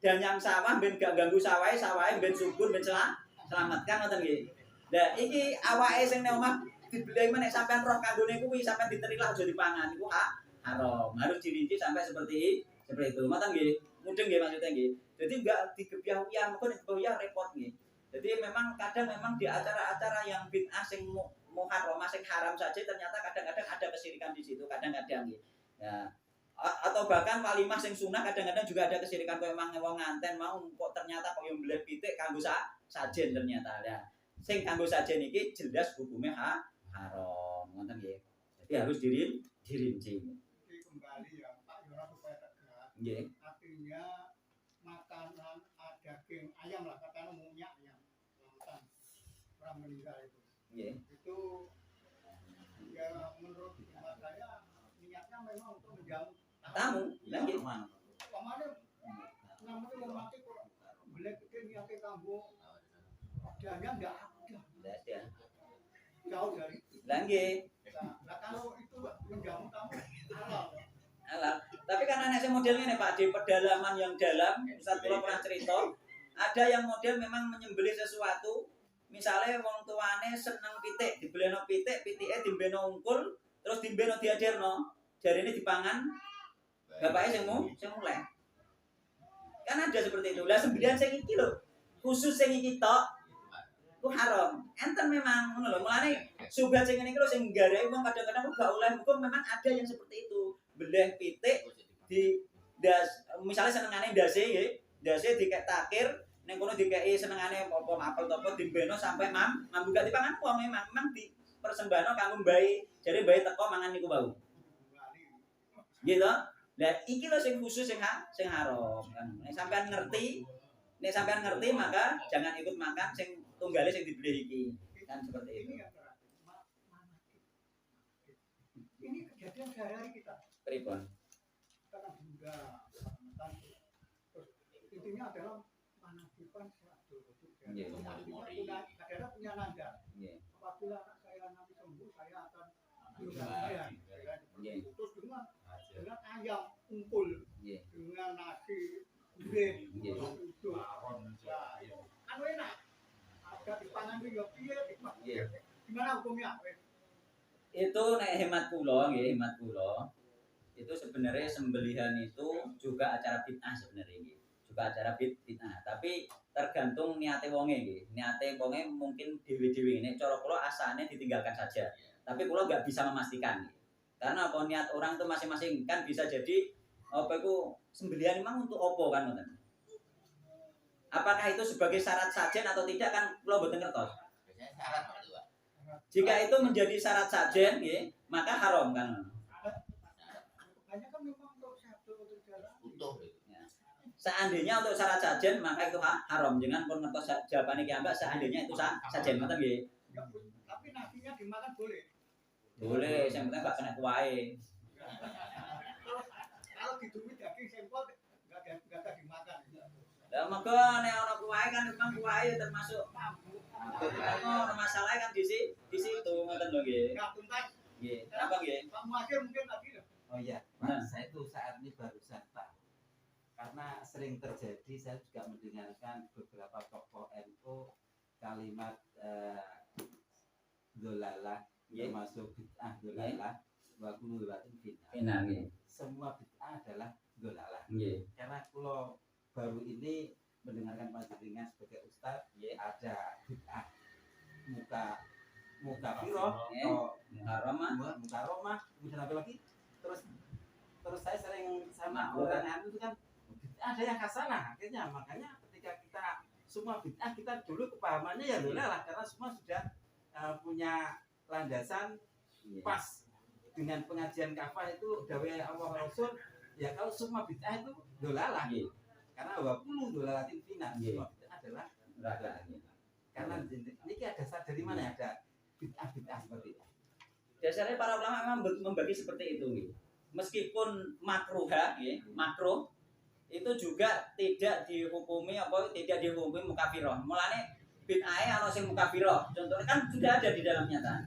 dan yang sawah ben gak ganggu sawahe ben subur ben selamatkan ngoten nggih. Lah iki awake sing nek omah dibeli meneh sampean roh kanggone kuwi sampean diterila aja dipangan iku haram. Harus dirinci sampai seperti itu. Ngoten nggih. Mudeng nggih maksudnya nggih. Jadi enggak digebyah-uyah, mengko digebyah repot nggih. Jadi memang kadang memang di acara-acara yang bid'ah sing muharram, sing haram saja ternyata kadang-kadang ada kesyirikan di situ, kadang-kadang nggih. Ya. Atau bahkan walimah sing sunah kadang-kadang juga ada kesyirikan kok memang wong nganten mau kok ternyata kok yo mbleh pitik kanggo sajen ternyata. Ya. Sing kanggo sajen iki jelas hukumnya haram, ngoten nggih. Jadi harus dirinci. Jadi kembali ya Pak Yura supaya tegas. Nggih. Artinya makanan daging ayam lah, katakan umumnya ayam, mantan orang meninggal itu. Nggih. Itu ya menurut hemat saya niatnya memang untuk menjamu Tamu, lha nggih. Pamane namanya mau mati kok belek itu niatnya kanggo danya enggak ada. Ndak ada. Jauh dari Lah nggih. nah kalau itu menjamu tamu halal. Alah, tapi karena nek model ini Pak di pedalaman yang dalam, Ustaz kula pernah cerita, ada yang model memang menyembelih sesuatu, misalnya wong tuane seneng pitik, dibeleno pitik, pitike dimbeno ungkul, terus dimbeno diaderno, jarine dipangan bapaknya sing mulai. Kan ada seperti itu. Lah sembilan sing iki lho, khusus sing iki tok ku haram. Enten memang ngono lho. Mulane subhat sing ngene iki lho sing nggarai wong kadang-kadang gak oleh hukum memang ada yang seperti itu. Beleh pitik di das misalnya senengane ndase nggih, ndase dikek takir ning kono dikeki senengane apa apel apa dimbeno sampai mambu gak dipangan wong memang di persembahno kanggo mbae. Jare mbae teko mangan niku wau. Gitu. Lah iki lho sing khusus sing haram kan. Nek sampean ngerti maka jangan ikut makan sing tunggale sing dibeli iki. Kan seperti itu. Ini kejadian sehari-hari kita. Pripun? Karena bunda, terus intinya adalah manasikan satu. Nggih. Kadang punya nanda. Nggih. Apabila anak saya nanti sembuh, saya akan saya. Terus dengan ayam kumpul, dengan nasi gurih, itu. Anu enak. Ada di pangan juga piye, gimana hukumnya? Itu nek hemat kula nggih, hemat kula. Itu sebenarnya sembelihan itu juga acara bid'ah sebenarnya nggih. Juga acara bid'ah, tapi tergantung niate wonge nggih. Niate wonge mungkin dewe-dewe nek cara kula asane ditinggalkan saja. Tapi kula enggak bisa memastikan. Karena apa niat orang itu masing-masing kan bisa jadi apa itu sembelihan memang untuk apa kan ngoten. Apakah itu sebagai syarat sajen atau tidak kan kula mboten ngertos. Biasanya syarat Pak. Jika itu menjadi syarat sajen nggih, maka haram kan. Banyak kan memang untuk satu untuk jalan. Utuh. Seandainya untuk syarat sajen maka itu haram. Jangan pun ngertos jawabannya ki ambak seandainya itu sajen ngoten nggih. Tapi nasinya dimakan boleh. Boleh, yang penting gak kena kuahe. Kalau di duit daging sampel enggak ada dimakan. Lah mengko nek ana kuahe kan memang kuahe termasuk ono masalah kan di situ ngoten lho nggih. Enggak tuntas. Nggih. Apa nggih? Pak Muakhir mungkin tadi loh. Oh iya, Pak, saya itu saat ini barusan tahu. Karena sering terjadi, saya juga mendengarkan beberapa tokoh NU kalimat dolalah, termasuk bid'ah dolalah, wa kullu bid'atin Enak nggih. Semua bid'ah adalah dolalah. Nggih. Karena kalau baru ini mendengarkan panjenengan sebagai ustaz, ada bid'ah muka firoh atau mukaromah, kemudian apa lagi? Terus saya sering sama orang itu kan ada yang hasanah akhirnya, makanya ketika kita semua bid'ah kita dulu kepahamannya ya lah karena semua sudah punya landasan pas dengan pengajian kafah itu dawai Allah Rasul ya. Kalau semua bid'ah itu dolalah karena wabulu dolalatin fina, semua bid'ah adalah dolalah. Karena ini ada dari mana ya ada bid'ah seperti itu. Dasarnya para ulama memang membagi seperti itu nggih. Meskipun makruha nggih, makruh itu juga tidak dihukumi mukafirah. Mulane bid'ah ana sing mukafirah. Contohnya kan sudah ada di dalam nyata.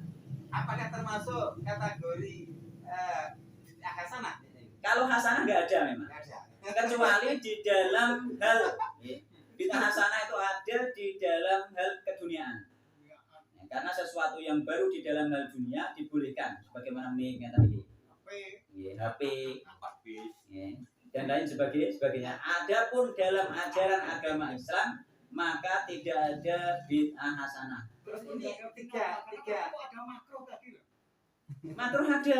Apakah termasuk kategori bid'ah hasanah? Kalau hasanah enggak ada memang. Enggak ada. kecuali di dalam hal bid'ah hasanah itu ada di dalam hal keduniaan. Karena sesuatu yang baru di dalam hal dunia dibolehkan, sebagaimana mic tadi, HP, dan lain sebagainya. Adapun dalam ajaran agama Islam maka tidak ada bid'ah hasanah. Terus ini tiga. Ada makro tadi loh. Makruh ada.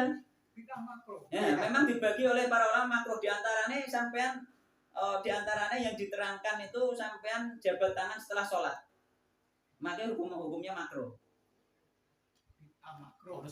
Bid'ah makro. Ya, memang dibagi oleh para ulama makruh, diantaranya sampean diantaranya yang diterangkan itu sampean jabat tangan setelah sholat. Maka hukumnya makruh. Bid'ah makro.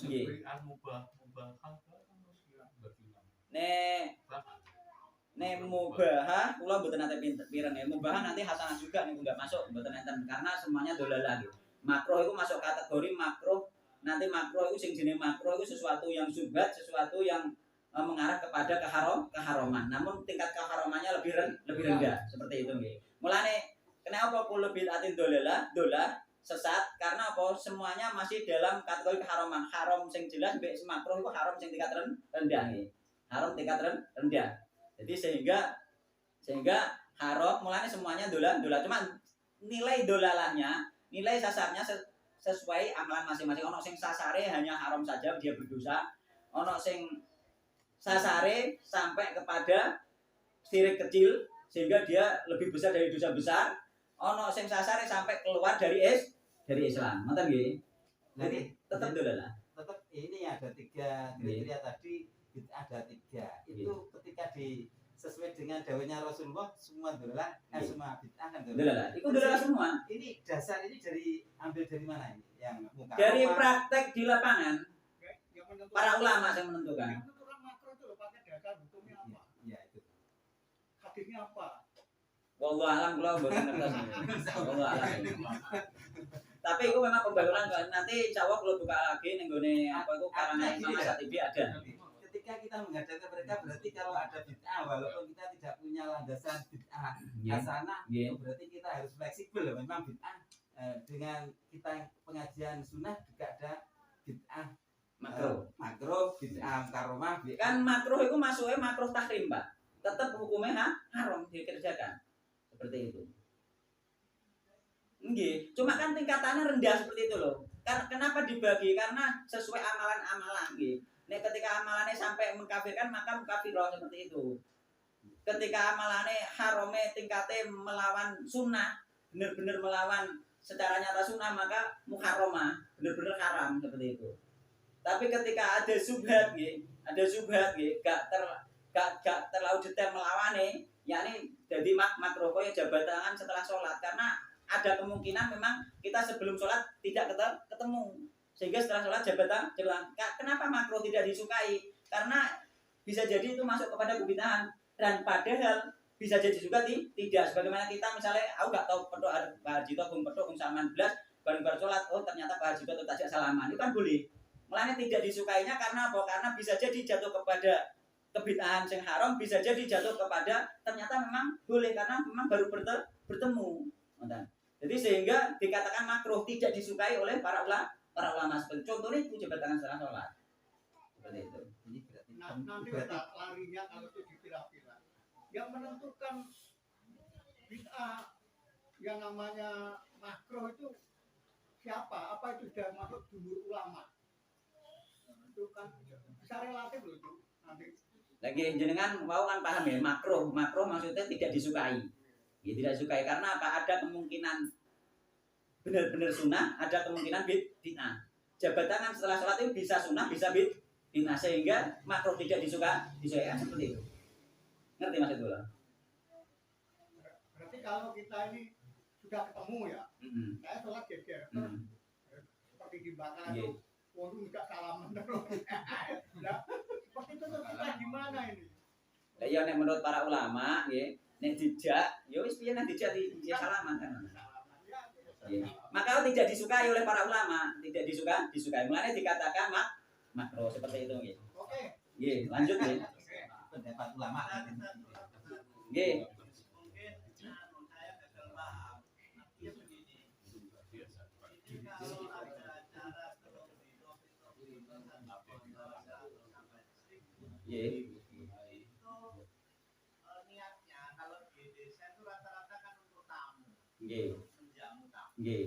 Nek mubahah kula mboten nate pireng ya. Mubahah nanti hasanah juga niku enggak masuk mboten enten karena semuanya dolalah gitu. Makruh itu masuk kategori makruh. Nanti makruh itu sing jenenge makruh itu sesuatu yang subhat, sesuatu yang mengarah kepada keharuman. Namun tingkat keharumannya lebih rendah seperti itu nggih. Mulane kenapa kula bid'atin dolalah sesat karena apa? Semuanya masih dalam kategori keharuman. Haram sing jelas mbek makruh itu haram sing tingkat rendah nggih. Haram tingkat rendah. Jadi sehingga haram mulanya semuanya dola. Cuma nilai dolalahnya, nilai sasarnya sesuai amalan masing-masing. Ono sing sasare hanya haram saja dia berdosa. Ono sing sasare sampai kepada syirik kecil sehingga dia lebih besar dari dosa besar. Ono sing sasare sampai keluar dari Islam. Ngoten nggih. Jadi tetap dolalah. Tetap ini ada 3 kriteria tadi. Ada 3 itu ketika sesuai dengan dawuhnya Rasulullah semua dolalah semua bid'ah kan dolalah itu dolalah semua. Ini dasar ini ambil dari mana ini yang muka dari praktek di lapangan para ulama yang menentukan. Yang menentukan makro itu loh pakai dasar hukumnya apa? Iya itu. Hadisnya apa? Wallahu alam kula mboten ngertos. Wallahu alam. Tapi itu memang pembahasan nanti insyaallah kula buka lagi ning gone apa itu karangan Imam Satibi ada. Ketika kita menghadapkan mereka berarti kalau ada bid'ah walaupun kita tidak punya landasan bid'ah hasanah berarti kita harus fleksibel. Memang bid'ah dengan kita pengajian sunnah juga ada bid'ah makruh bid'ah karomah. Kan makruh itu masuknya makruh tahrim, Pak. Tetap hukumnya haram dikerjakan. Seperti itu. Nggih, cuma kan tingkatannya rendah seperti itu loh. Kenapa dibagi? Karena sesuai amalan-amalan nggih. Nek ketika amalannya sampai mengkafirkan maka mukafirah seperti itu. Ketika amalannya harame tingkatnya melawan sunnah, benar-benar melawan secara nyata sunnah maka muharramah, benar-benar haram seperti itu. Tapi ketika ada subhat gak terlalu detail melawane, yakni jadi makruh koyo jabat tangan setelah sholat karena ada kemungkinan memang kita sebelum sholat tidak ketemu. Sehingga setelah sholat jabatan. Kenapa makruh tidak disukai? Karena bisa jadi itu masuk kepada kebid'ahan dan padahal bisa jadi juga tidak. Sebagaimana kita misalnya, aku nggak tahu petuk Pak Haji Tok petuk salaman belas bareng sholat, oh ternyata Pak Haji Tok tajak salaman, itu kan boleh. Mulanya tidak disukainya karena apa? Karena bisa jadi jatuh kepada kebid'ahan yang haram, bisa jadi jatuh kepada ternyata memang boleh karena memang baru bertemu. Jadi sehingga dikatakan makruh tidak disukai oleh para ulama seperti contohnya itu jabat tangan setelah sholat seperti itu. Nanti larinya kalau itu dipilah-pilah yang menentukan bid'ah yang namanya makruh itu siapa? Apa itu sudah masuk jumhur ulama? Itu kan bisa relatif loh itu nanti. Lagi jenengan mau kan paham ya, makruh maksudnya tidak disukai. Ya, tidak disukai karena apa? Ada kemungkinan benar-benar sunnah, ada kemungkinan bid'ah. Jabat tangan setelah sholat itu bisa sunnah, bisa bid'ah sehingga makruh tidak disukai kan seperti itu. Ngerti maksud gue? Berarti kalau kita ini sudah ketemu ya, saya sholat geger, seperti di bakal itu, waduh nggak salaman terus. Nah, seperti itu tuh kita gimana ini? Ya nek menurut para ulama, ya, nek dijak, ya wis piye nek dijak salaman kan. Ya. Maka tidak disukai oleh para ulama, tidak disukai. Mulanya dikatakan makruh seperti itu nggih. Oke. Nggih, lanjut nggih. Pendapat ulama. Nggih. Mungkin saya gagal paham. Artinya begini. Kalau ada acara terus Nggih. niat Nggih. menjamu tamu. Nggih.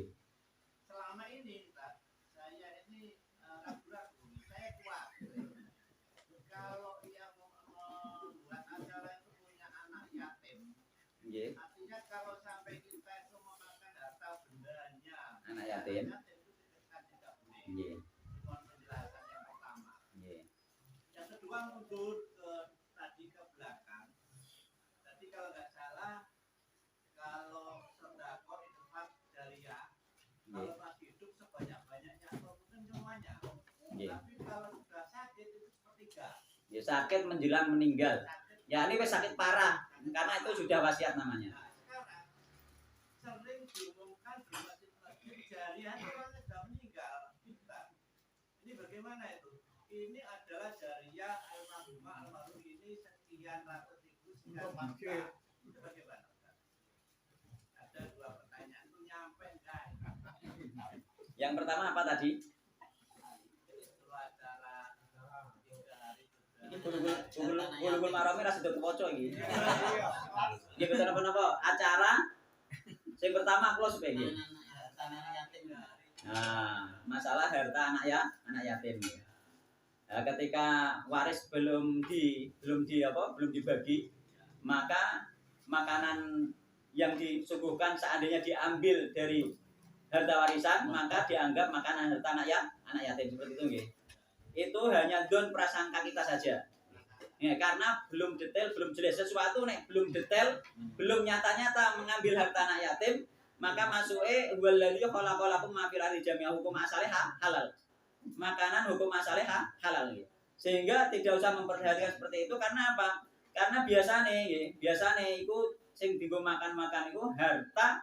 Selama ini Pak, saya ini ragu-ragu, saya kuat. Kalau yang membuat acara itu punya anak yatim, Nggih. artinya kalau sampai kita itu memakan harta bendanya, Anak yatim. itu kan tidak boleh. Nggih. Mohon penjelasan yang pertama. Nggih. Yang kedua mundur tadi ke belakang. Tadi kalau nggak salah, kalau sedekah infak jariah, Nggih. kalau masih hidup sebanyak-banyaknya atau mungkin semuanya. Nggih. Tapi kalau sudah sakit itu sepertiga. Ya sakit menjelang meninggal. Sakit. Ya ini wis sakit parah karena itu sudah wasiat namanya. Nah, sekarang sering diumumkan di masjid-masjid jariah itu orang sudah meninggal. Kita. Ini bagaimana itu? Ini adalah jariah almarhum ini sekian ratus ribu sekian Untuk masjid. juta. Itu bagaimana? Ustaz? Ada dua pertanyaan itu nyampe enggak? Yang pertama apa tadi? Itu acara 3 hari Ini sudah. bulu marame ra sedek kepoco iki. Iya. Nggih betul napa? Acara sing pertama kula sepenge. Nah, masalah harta anak yatim. Nah, ketika waris belum dibagi, maka makanan yang disuguhkan seandainya diambil dari harta warisan, maka dianggap makanan harta anak yatim seperti itu nggih. Itu hanya don prasangka kita saja. Ya, karena belum detail, belum jelas sesuatu nek belum detail, belum nyata-nyata mengambil harta anak yatim, maka masuke waladzi khalaqalakum ma fil ardi jami'a hukum asalih halal. Makanan hukum asalih halal gitu. Sehingga tidak usah memperhatikan seperti itu karena apa? Karena biasane iku sing dienggo makan-makan iku harta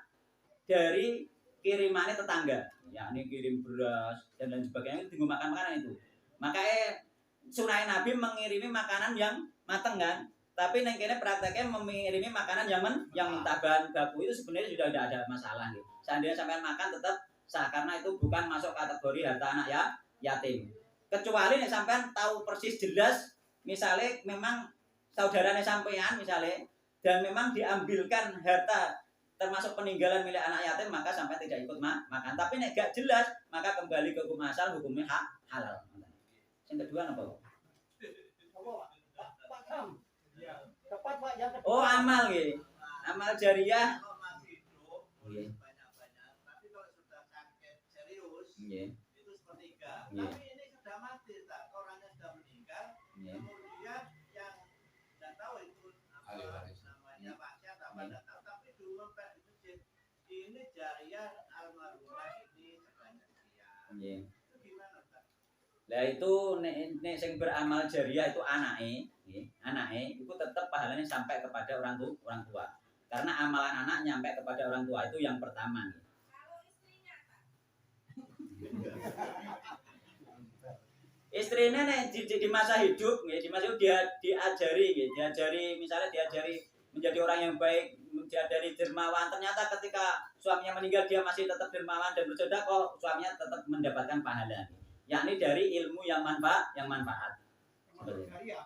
dari kirimannya tetangga. Yakni kirim beras dan lain sebagainya itu dienggo makan-makanan itu. Makanya sunai Nabi mengirimi makanan yang mateng kan, tapi neng kene prakteknya mengirimi makanan yang mentah bahan baku itu sebenarnya sudah tidak ada masalah gitu. Seandainya sampean makan tetap sah karena itu bukan masuk kategori harta anak yatim. Kecuali nek sampean tahu persis jelas, misalnya memang saudaranya sampean misalnya dan memang diambilkan harta termasuk peninggalan milik anak yatim maka sampai tidak ikut makan. Tapi nek gak jelas maka kembali ke hukum asal hukumnya halal. Yang kedua apa? Pak Sam. Tepat Pak yang kedua. Oh amal gitu. Amal jariah. Kalau masih hidup boleh banyak-banyak, tapi kalau sudah sakit serius itu sepertiga. Iya. Tapi ini sudah mati, tak? Orangnya sudah meninggal. Iya. Kemudian yang tidak tahu itu apa namanya wasiat apa tidak tahu, tapi diumumkan di masjid ini jariah almarhumah ini sebanyak sekian. Iya. Itu gimana, Pak? Lah itu nek sing beramal jariah itu anake, nggih. Anake itu tetap pahalanya sampai kepada orang tua. Karena amalan anak nyampe kepada orang tua itu yang pertama. Nggih. Istrinya nek di masa hidup, nggih, di masa hidup dia diajari, nggih, misalnya diajari menjadi orang yang baik, diajari dermawan. Ternyata ketika suaminya meninggal dia masih tetap dermawan dan bersedekah, suaminya tetap mendapatkan pahala. Yakni dari ilmu yang manfaat. Termasuk jariah.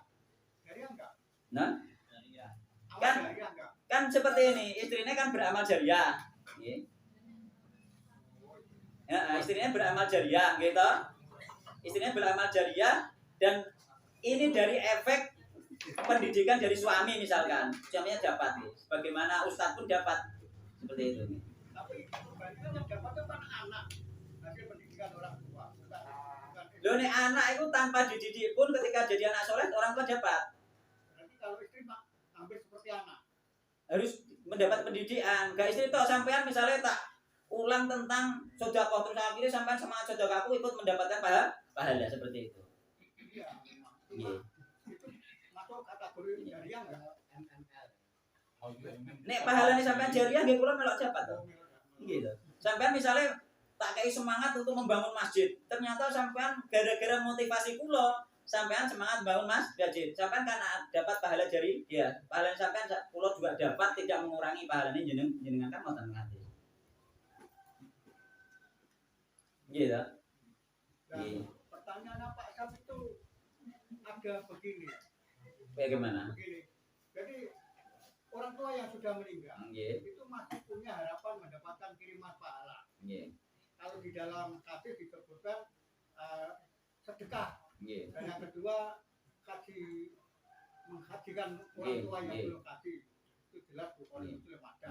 Jariah enggak? Nah, Jariah. Amal Kan? jariah enggak? kan seperti ini, istrinya kan beramal jariah. Nggih. Ya, istrinya beramal jariah, gitu. Istrinya beramal jariah dan ini dari efek pendidikan dari suami misalkan. Suaminya dapat, nih. Sebagaimana ustadz pun dapat seperti itu. Nih. Tapi kebalikan yang dapat itu kan anak. Hasil pendidikan orang tua. Bukan Loh nek anak itu tanpa dididik pun ketika jadi anak soleh orang tua dapat. berarti kalau istri hampir seperti anak. Harus mendapat pendidikan. Gak istri toh sampean misalnya tak ulang tentang sedekah terus akhirnya sampean sama sedekahku ikut mendapatkan pahala seperti itu. Iya, memang. Nggih. Itu masuk kategori jariah enggak? Nek pahalane sampean jariah nggih kula melok dapat to. Gitu. Sampean misalnya tak kei semangat untuk membangun masjid. Ternyata sampean gara-gara motivasi kula, sampean semangat bangun masjid. Sampean kan dapat pahala jari dia. Pahala sampean kula juga dapat tidak mengurangi pahalane jenengan kan ngoten nggih. Gitu. Dan pertanyaan Pak Sam itu ada begini. Bagaimana? Begini. Jadi orang tua yang sudah meninggal Nggih. itu masih punya harapan mendapatkan kiriman pahala. Nggih. Kalau di dalam hadis disebutkan sedekah. Nggih. Dan yang kedua menghajikan orang tua yang belum haji. Itu jelas Bukhari Muslim ada.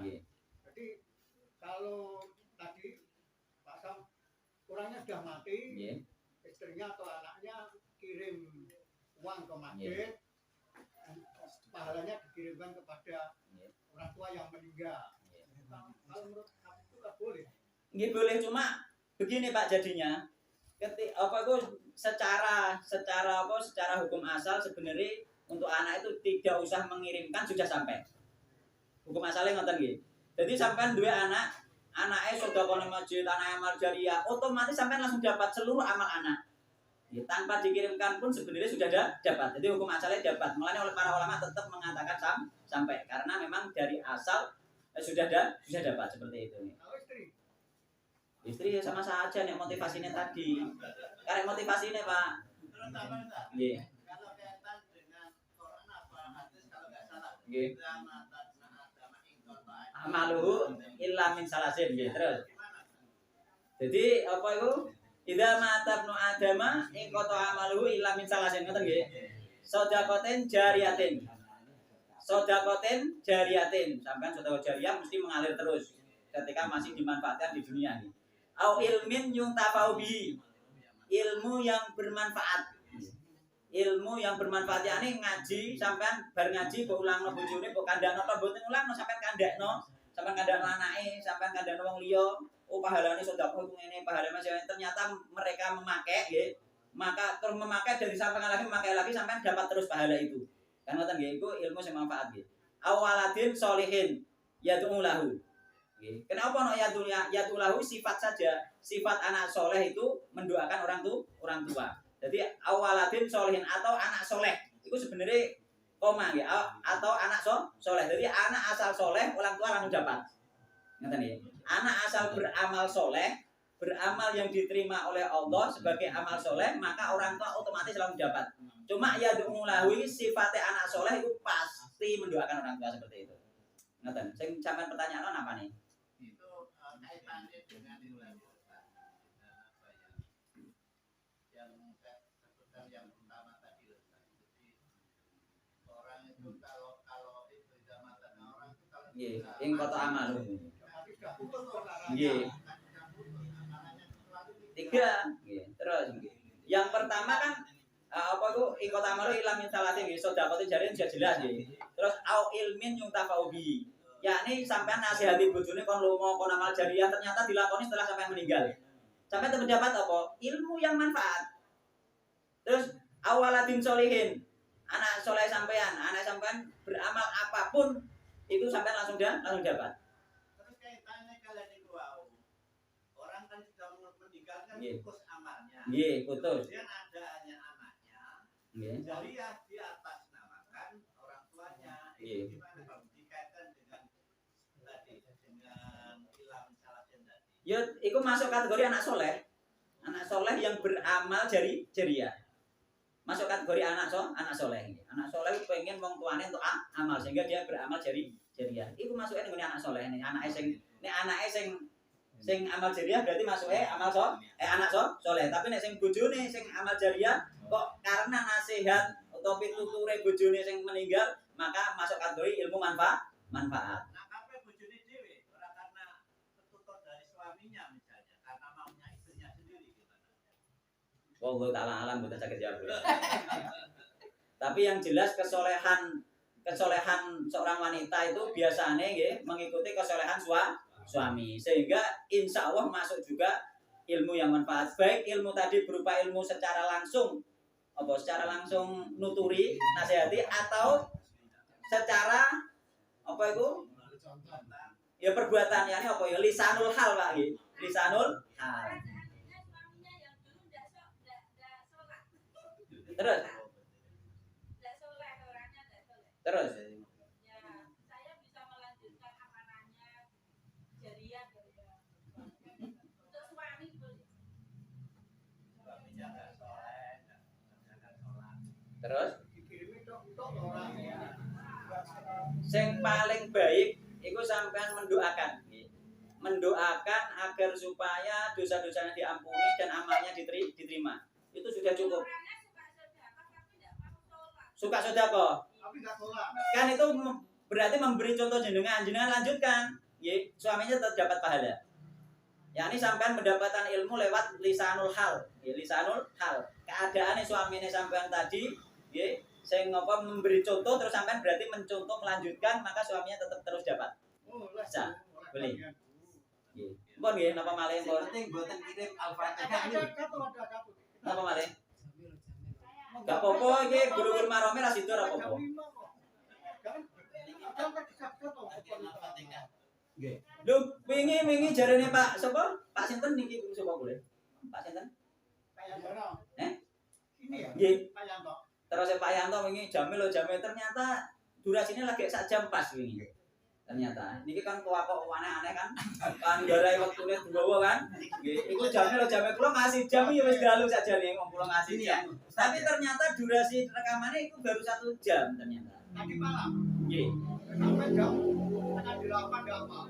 Jadi kalau tadi Pak Sam orangnya sudah mati, istrinya atau anaknya kirim uang ke masjid, pahalanya dikirimkan kepada orang tua yang meninggal. Kalau menurut kamu itu nggak boleh. Nggih boleh, cuma begini Pak jadinya. Secara hukum asal sebenarnya untuk anak itu tidak usah mengirimkan sudah sampai. Hukum asalnya ngoten nggih. Jadi sampean dua anaknya sudah kono masjid, anaknya amal jariah, otomatis sampean langsung dapat seluruh amal anak. Ya, tanpa dikirimkan pun sebenarnya sudah dapat. Jadi hukum asalnya dapat. Mulanya oleh para ulama tetap mengatakan sampai karena memang dari asal sudah dapat seperti itu. Kalau Istri sama saja nih motivasinya tadi. Karena motivasinya Pak. Terus apa enggak? Nggih. Kalau kaitan dengan Quran apa hadis kalau nggak salah. Nggih. Gimana? Amaluhu illa min salasin nggih. Terus. Jadi apa itu? Idza mata ibnu adama in qata amaluhu illa min salasin ngoten nggih. Sedaqatin jariyatin. Sedaqatin jariyatin. Sampai sedekah jariyah mesti mengalir terus ketika masih dimanfaatkan di dunia ini. Au ilmin yuntafau bihi. Ilmu yang bermanfaat. Ilmu yang bermanfaat ya ini ngaji sampean bar ngaji mbok ulangno bojone mbok kandhakno apa mboten ulangno sampean kandhakno anake sampean kandhakno wong liya oh pahalane sedekah itu ngene pahalane ternyata mereka memakai nggih maka terus memakai dari sampean lagi memakai lagi sampean dapat terus pahala itu kan ngoten nggih iku ilmu sing manfaat nggih awaladin sholihin yad'u lahu nggih kenapa ono yad'u lahu sifat saja sifat anak soleh itu mendoakan orang tua. Jadi awaladin solihin atau anak soleh itu sebenarnya koma ya atau anak soleh. Jadi anak asal soleh orang tua langsung dapat. Ngerti nih? Anak asal beramal soleh, beramal yang diterima oleh Allah sebagai amal soleh, maka orang tua otomatis langsung dapat. Cuma ya dumulawi sifatnya anak soleh itu pasti mendoakan orang tua seperti itu. Ngerti? Saya sampai pertanyaan apa nih? Itu kaitannya dengan yang pertama tadi loh. Jadi orang itu kalau itu zamatan orang itu kalau ing kota amal. Nggih. Tiga. Nggih. Terus yang pertama kan apa itu ing kota amal ilam min salatin nggih sedekah jariah sudah jelas nggih. Terus au ilmin yuntafau bi. Yakni sampean nasihati bojone kon lunga kon amal jariah ternyata dilakoni setelah sampean meninggal. Sampai terdapat apa? Ilmu yang manfaat. Terus awaladin solihin anak soleh sampean, anak sampean beramal apapun itu sampean langsung dapat. Terus kaitannya kalian itu orang kan sudah meninggalkan Nggih. putus amalnya. Nggih, putus. Kemudian ada anaknya. Nggih. Jariah di atas namakan orang tuanya. Nggih. Itu gimana Bang? Dikaitkan dengan tadi dengan ilam salatin tadi. Ya, itu masuk kategori anak soleh. Anak soleh yang beramal jariah. Masuk kategori anak soleh. Anak soleh itu pengen wong tuane untuk amal sehingga dia beramal jariah. Itu masuknya dengan anak soleh nih. Anake sing amal jariah berarti masuknya anak soleh. Tapi nek sing bojone sing amal jariah kok karena nasihat atau pituture bojone sing meninggal maka masuk kategori ilmu manfaat. Nah, apa bojone dhewe ora karena petutur dari suaminya misalnya, karena maunya istrinya sendiri gimana? Wallahu ta'ala alam bukan sakit jawab. Tapi yang jelas kesolehan seorang wanita itu biasanya mengikuti kesolehan suami sehingga insya Allah masuk juga ilmu yang manfaat baik ilmu tadi berupa ilmu secara langsung nuturi nasihati atau secara apa itu ya perbuatan ya apa ya lisanul hal Pak lisanul hal. Terus ya saya bisa melanjutkan amanahnya jariah untuk suami Suaminya nggak soleh, nggak sholat. terus dikirimi tok orang ya. sing paling baik iku sampean mendoakan. Mendoakan agar supaya dosa-dosanya diampuni dan amalnya diterima. Itu sudah cukup. Suka sedekah. Tapi nggak sholat. Kan itu berarti memberi contoh jenengan lanjutkan. Nggih, suaminya tetap dapat pahala. Yakni sampean mendapatkan ilmu lewat lisanul hal. Lisanul hal. Keadaan suaminya sampean tadi, nggih, sing ngapa memberi contoh terus sampean berarti mencontoh melanjutkan, maka suaminya tetap terus dapat. Oh, lah. Bisa. Boleh. Nggih. Mpun nggih napa malih Yang mpun? penting buatan kirim Al-Fatihah ini. Ada. Napa malih? Gak apa-apa iki guru-guru marome ra sido ra apa-apa. Nggih. Lho, wingi jarene Pak sapa? Pak sinten niki sapa boleh? Pak sinten? Ini ya. Nggih. Pak Yanto. Terus Pak Yanto wingi jamil ternyata durasinya lagi sak jam pas wingi. Ternyata niki kan kok aneh kan. Kan garai wektune dawa kan. Nggih, iku jamil kula ngasih jam ya wis dalu sakjane wong kula ngasih jam. Tapi ternyata durasi rekamannya itu baru 1 jam ternyata. Tadi malam. Nggih. Sampai jam setengah 8 nggak apa.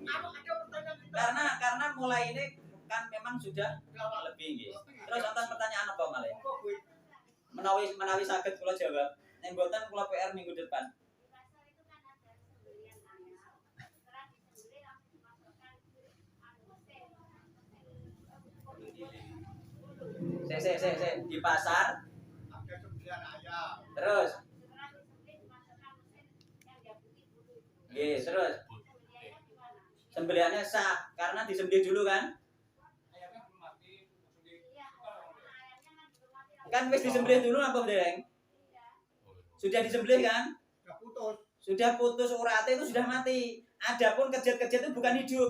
Ada pertanyaan kita. Karena mulai ini kan memang sudah lebih nggih. Terus wonten pertanyaan apa malih? Menawi saged kula jawab. Nek mboten kula PR minggu depan. Saya di pasar. Ada 9 ayam. Terus. Nggih, terus. Sembelihannya sah karena disembelih dulu kan? Kan wis disembelih dulu apa dereng? Sudah disembelih kan? Sudah putus. Sudah putus urate itu sudah mati. Adapun kejat-kejat itu bukan hidup.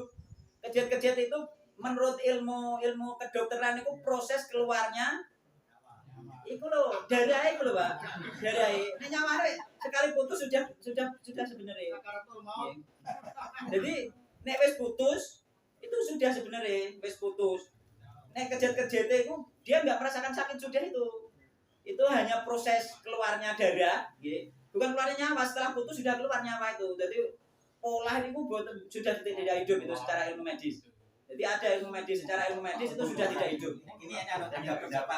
Kejat-kejat itu menurut ilmu kedokteran itu proses keluarnya iku lho, darah iku lho, Pak. Darah. Nek nyaware sekali putus sudah sebenarnya. Jadi nek wis putus itu sudah sebenarnya wis putus. Nek kejat-kejat itu dia enggak merasakan sakit sudah itu. Itu hanya proses keluarnya darah, nggih. Bukan keluarnya nyawa, setelah putus sudah keluar nyawa itu. Jadi pola ini sudah tidak hidup itu secara ilmu medis. Jadi ada ilmu medis, secara ilmu medis itu sudah tidak hidup. Ini hanya ada pendapat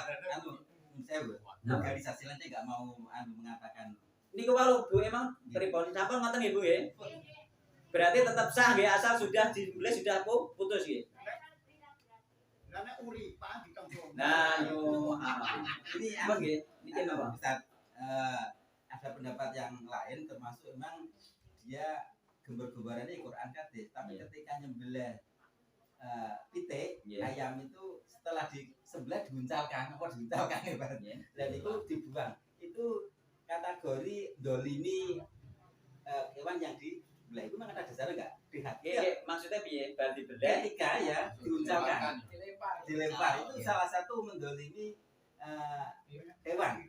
saya organisasi lain nggak mau mengatakan. Ini kalau Bu emang pripun? Sampun ngoten nggih Bu ya? Berarti tetap sah nggih asal sudah dimulai sudah putus nggih. Karena uripan ditembung. Nah, ini apa nggih? Niki napa? Ustaz, ada pendapat yang lain termasuk memang dia gembar-gembarannya Quran hadis, tapi ketika nyembelih pitik ayam itu setelah disebelah diuncalkan ibaratnya, dan itu dibuang. Itu kategori dolimi hewan yang dibelah itu memang ada dasarnya enggak? Maksudnya piye? Berarti belah ketika ya diuncalkan, dilempar itu salah satu mendolimi hewan.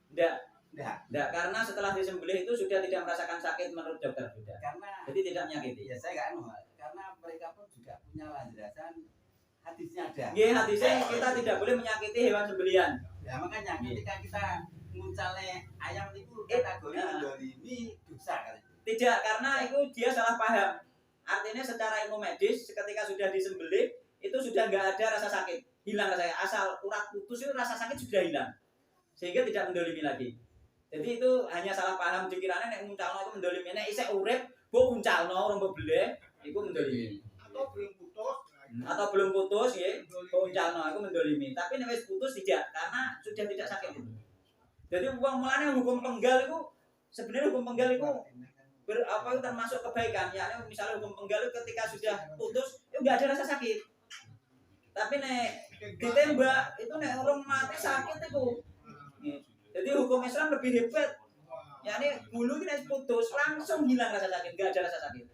Enggak, karena setelah disembelih itu sudah tidak merasakan sakit menurut dokter sudah. Jadi tidak menyakiti. Ya saya enggak karena mereka pun juga punya landasan hadisnya ada. Nggih, hadisnya kita tidak boleh menyakiti hewan sembelihan. Ya makanya ketika kita muncalnya ayam itu kategori mendolimi dosa kan. Tidak, karena itu dia salah paham. Artinya secara ilmu medis ketika sudah disembelih itu sudah enggak ada rasa sakit. Hilang rasanya. Asal urat putus itu rasa sakit sudah hilang. Sehingga tidak mendolimi lagi. Jadi itu hanya salah paham pikirannya nek muncalno itu mendolimi. Nek isih urip, mbok muncalno ora mbok beleh, iku mendolimi. Atau belum putus ya, mbok muncalno iku mendolimi. Tapi nek wis putus tidak, karena sudah tidak sakit itu. Jadi uang mulane hukum penggal itu sebenarnya hukum penggal itu itu termasuk kebaikan. Yakni misalnya hukum penggal itu ketika sudah putus, itu enggak ada rasa sakit. Tapi nek ditembak itu nek orang mati sakit itu. Jadi hukum Islam lebih hebat. Yakni bulu ini putus langsung hilang rasa sakit, enggak ada rasa sakit.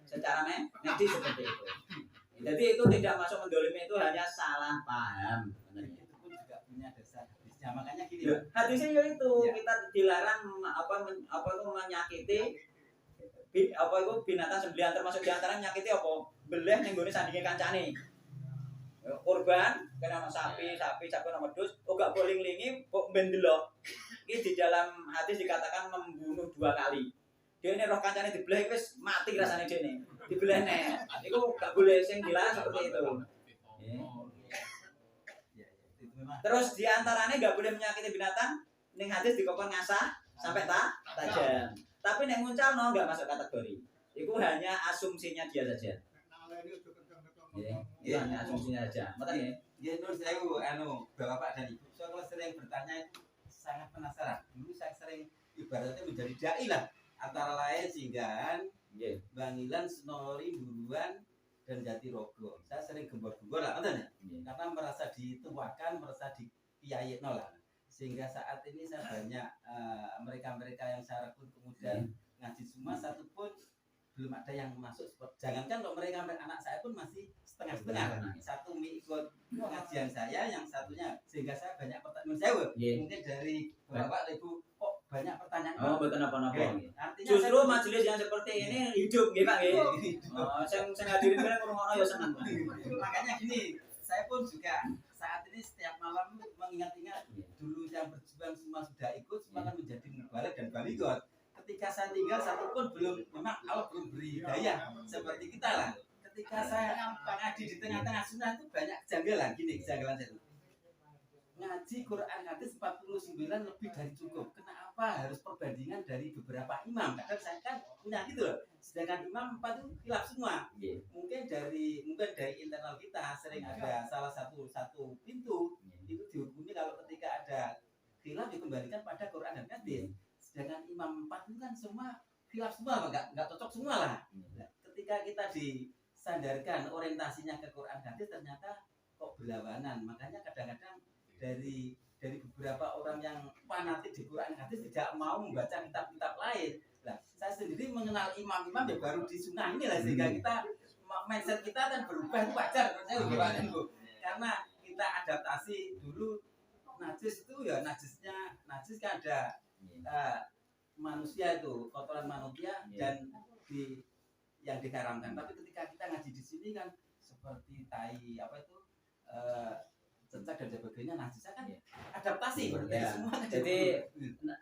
Secara medis seperti itu. Jadi itu tidak masuk mendolimi, itu hanya salah paham. Itu pun juga punya dasar hadisnya. Makanya gini. Hadisnya itu kita dilarang itu menyakiti itu binatang sembelihan, termasuk diantara menyakiti apa? Beleh ning gone sandinge kancane. Korban kena sapi nama wedhus, gak boleh nglingi, kok mendelok. Ini di dalam hadis dikatakan membunuh 2 kali. Dene roh kancane dibelah wis mati rasane dene. Dibelehne. Iku gak boleh sing dilarang seperti itu. Terus diantaranya nggak boleh menyakiti binatang. Ning hadis dikokon ngasah sampai tajam. Tapi nek nguncal no nggak masuk kategori. Itu hanya asumsinya dia saja. Iya, hanya asumsinya saja. Makanya ya terus saya Bapak dan Ibu, saya kalau sering bertanya itu sangat penasaran. Dulu saya sering ibaratnya menjadi dai lah. Antara lain Singgahan, Bangilan, Senori, Buruan, dan Jatirogo. Saya sering gembor-gembor lah, katanya. Karena merasa dituakan, merasa dikiyain lah. Sehingga saat ini saya banyak mereka-mereka yang saya rekrut kemudian ngaji semua, satu pun belum ada yang masuk. Jangankan kalau mereka anak saya pun masih setengah-setengah. Satu ikut pengajian saya, yang satunya sehingga saya banyak pertanyaan saya mungkin dari Bapak Ibu kok banyak pertanyaan. Oh, betul apa-apa. Justru majelis yang seperti ini hidup nggih Pak nggih. Oh, sing hadirin kene ngrungokno ya seneng. Makanya gini, saya pun juga saat ini setiap malam mengingat-ingat dulu yang berjuang semua sudah ikut, semua kan menjadi mubalik dan baligot. Ketika saya tinggal satu pun belum, memang Allah belum beri daya seperti kita lah. Ketika saya ngaji di tengah-tengah sunnah itu banyak kejanggalan. Gini kejanggalan saya. Ngaji Quran hadis 49 lebih dari cukup. Kenapa harus perbandingan dari beberapa imam? Kadang saya kan punya gitu loh. Sedangkan imam 4 itu khilaf semua. Mungkin dari internal kita sering ada salah satu pintu itu dihukumi kalau ketika ada khilaf dikembalikan pada Quran dan hadis. Sedangkan imam 4 itu kan semua khilaf semua, enggak cocok semua lah. Ketika kita disandarkan orientasinya ke Quran hadis ternyata kok berlawanan. Makanya kadang-kadang dari beberapa orang yang fanatik di Quran hadis tidak mau membaca kitab-kitab lain. Nah, saya sendiri mengenal imam-imam ya baru di sunnah ini lah, sehingga kita mindset kita kan berubah, itu wajar karena kita adaptasi dulu. Najis itu ya najis kan ada manusia itu kotoran manusia dan yang diharamkan. Tapi ketika kita ngaji di sini kan seperti tai cecak dan sebagainya, najisnya kan adaptasi semua. Jadi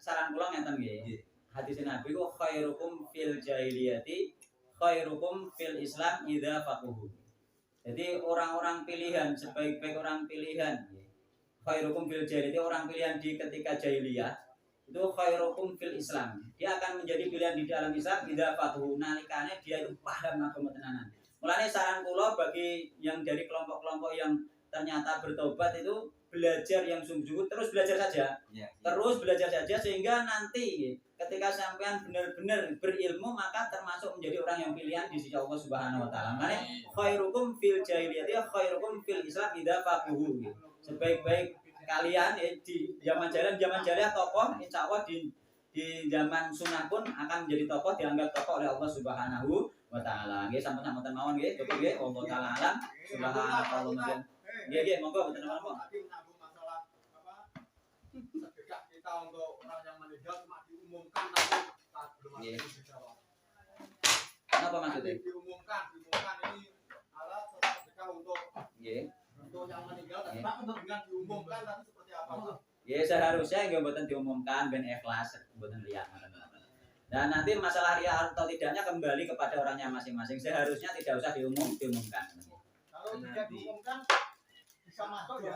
saran kula ngeten nggih. Hadis Nabi ku khairukum fil jahiliyati khairukum fil Islam idza faquhu. Jadi orang-orang pilihan, sebaik-baik orang pilihan. Khairukum fil jahiliyati, orang pilihan di ketika jahiliyah itu khairukum fil Islam. Dia akan menjadi pilihan di dalam Islam idza faquhu, nalikane dia itu paham agama tenanan. Mulane saran kula bagi yang dari kelompok-kelompok yang ternyata bertobat itu belajar yang sungguh-sungguh, terus belajar saja. Terus belajar saja sehingga nanti ketika sampean benar-benar berilmu maka termasuk menjadi orang yang pilihan di sisi Allah Subhanahu wa taala. Makanya khairukum fil jahiliyati khairukum fil Islam idza faquhu. Sebaik-baik kalian di zaman jahiliyah tokoh, insyaallah di zaman sunnah pun akan menjadi tokoh, dianggap tokoh oleh Allah Subhanahu wa taala. Nggih sampun-sampun mawon nggih, cukup nggih Allah taala alam. Subhanallah. Nggih, monggo mboten apa-apa. Tadi menyambung masalah sedekah kita untuk orang yang meninggal cuma diumumkan tapi belum ada yang dijawab. Apa maksudnya? Diumumkan ini alat sedekah untuk yang meninggal tapi Pak untuk dengan diumumkan tapi seperti apa? Ya seharusnya nggak mboten diumumkan ben ikhlas mboten lihat. Dan nanti masalah riya atau tidaknya kembali kepada orangnya masing-masing. Seharusnya tidak usah diumumkan. Kalau tidak diumumkan bisa masuk ya.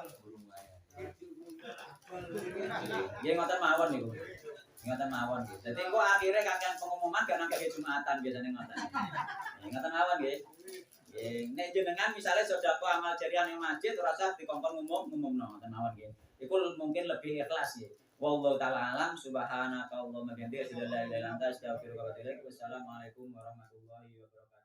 Ya ngoten mawon niku. Ngoten mawon nggih. Dadi engko akhire kakean pengumuman gak nang Jumatan biasane ngoten. Ngoten mawon nggih. Nggih, nek jenengan misale sedekah amal jariah ning masjid ora usah dikongkon ngumumno ngoten mawon nggih. Iku mungkin lebih ikhlas nggih. Wallahu taala alam, subhanaka Allahumma bihamdika asyhadu an la ilaha illa anta astaghfiruka wa atubu ilaik. Wassalamualaikum warahmatullahi wabarakatuh.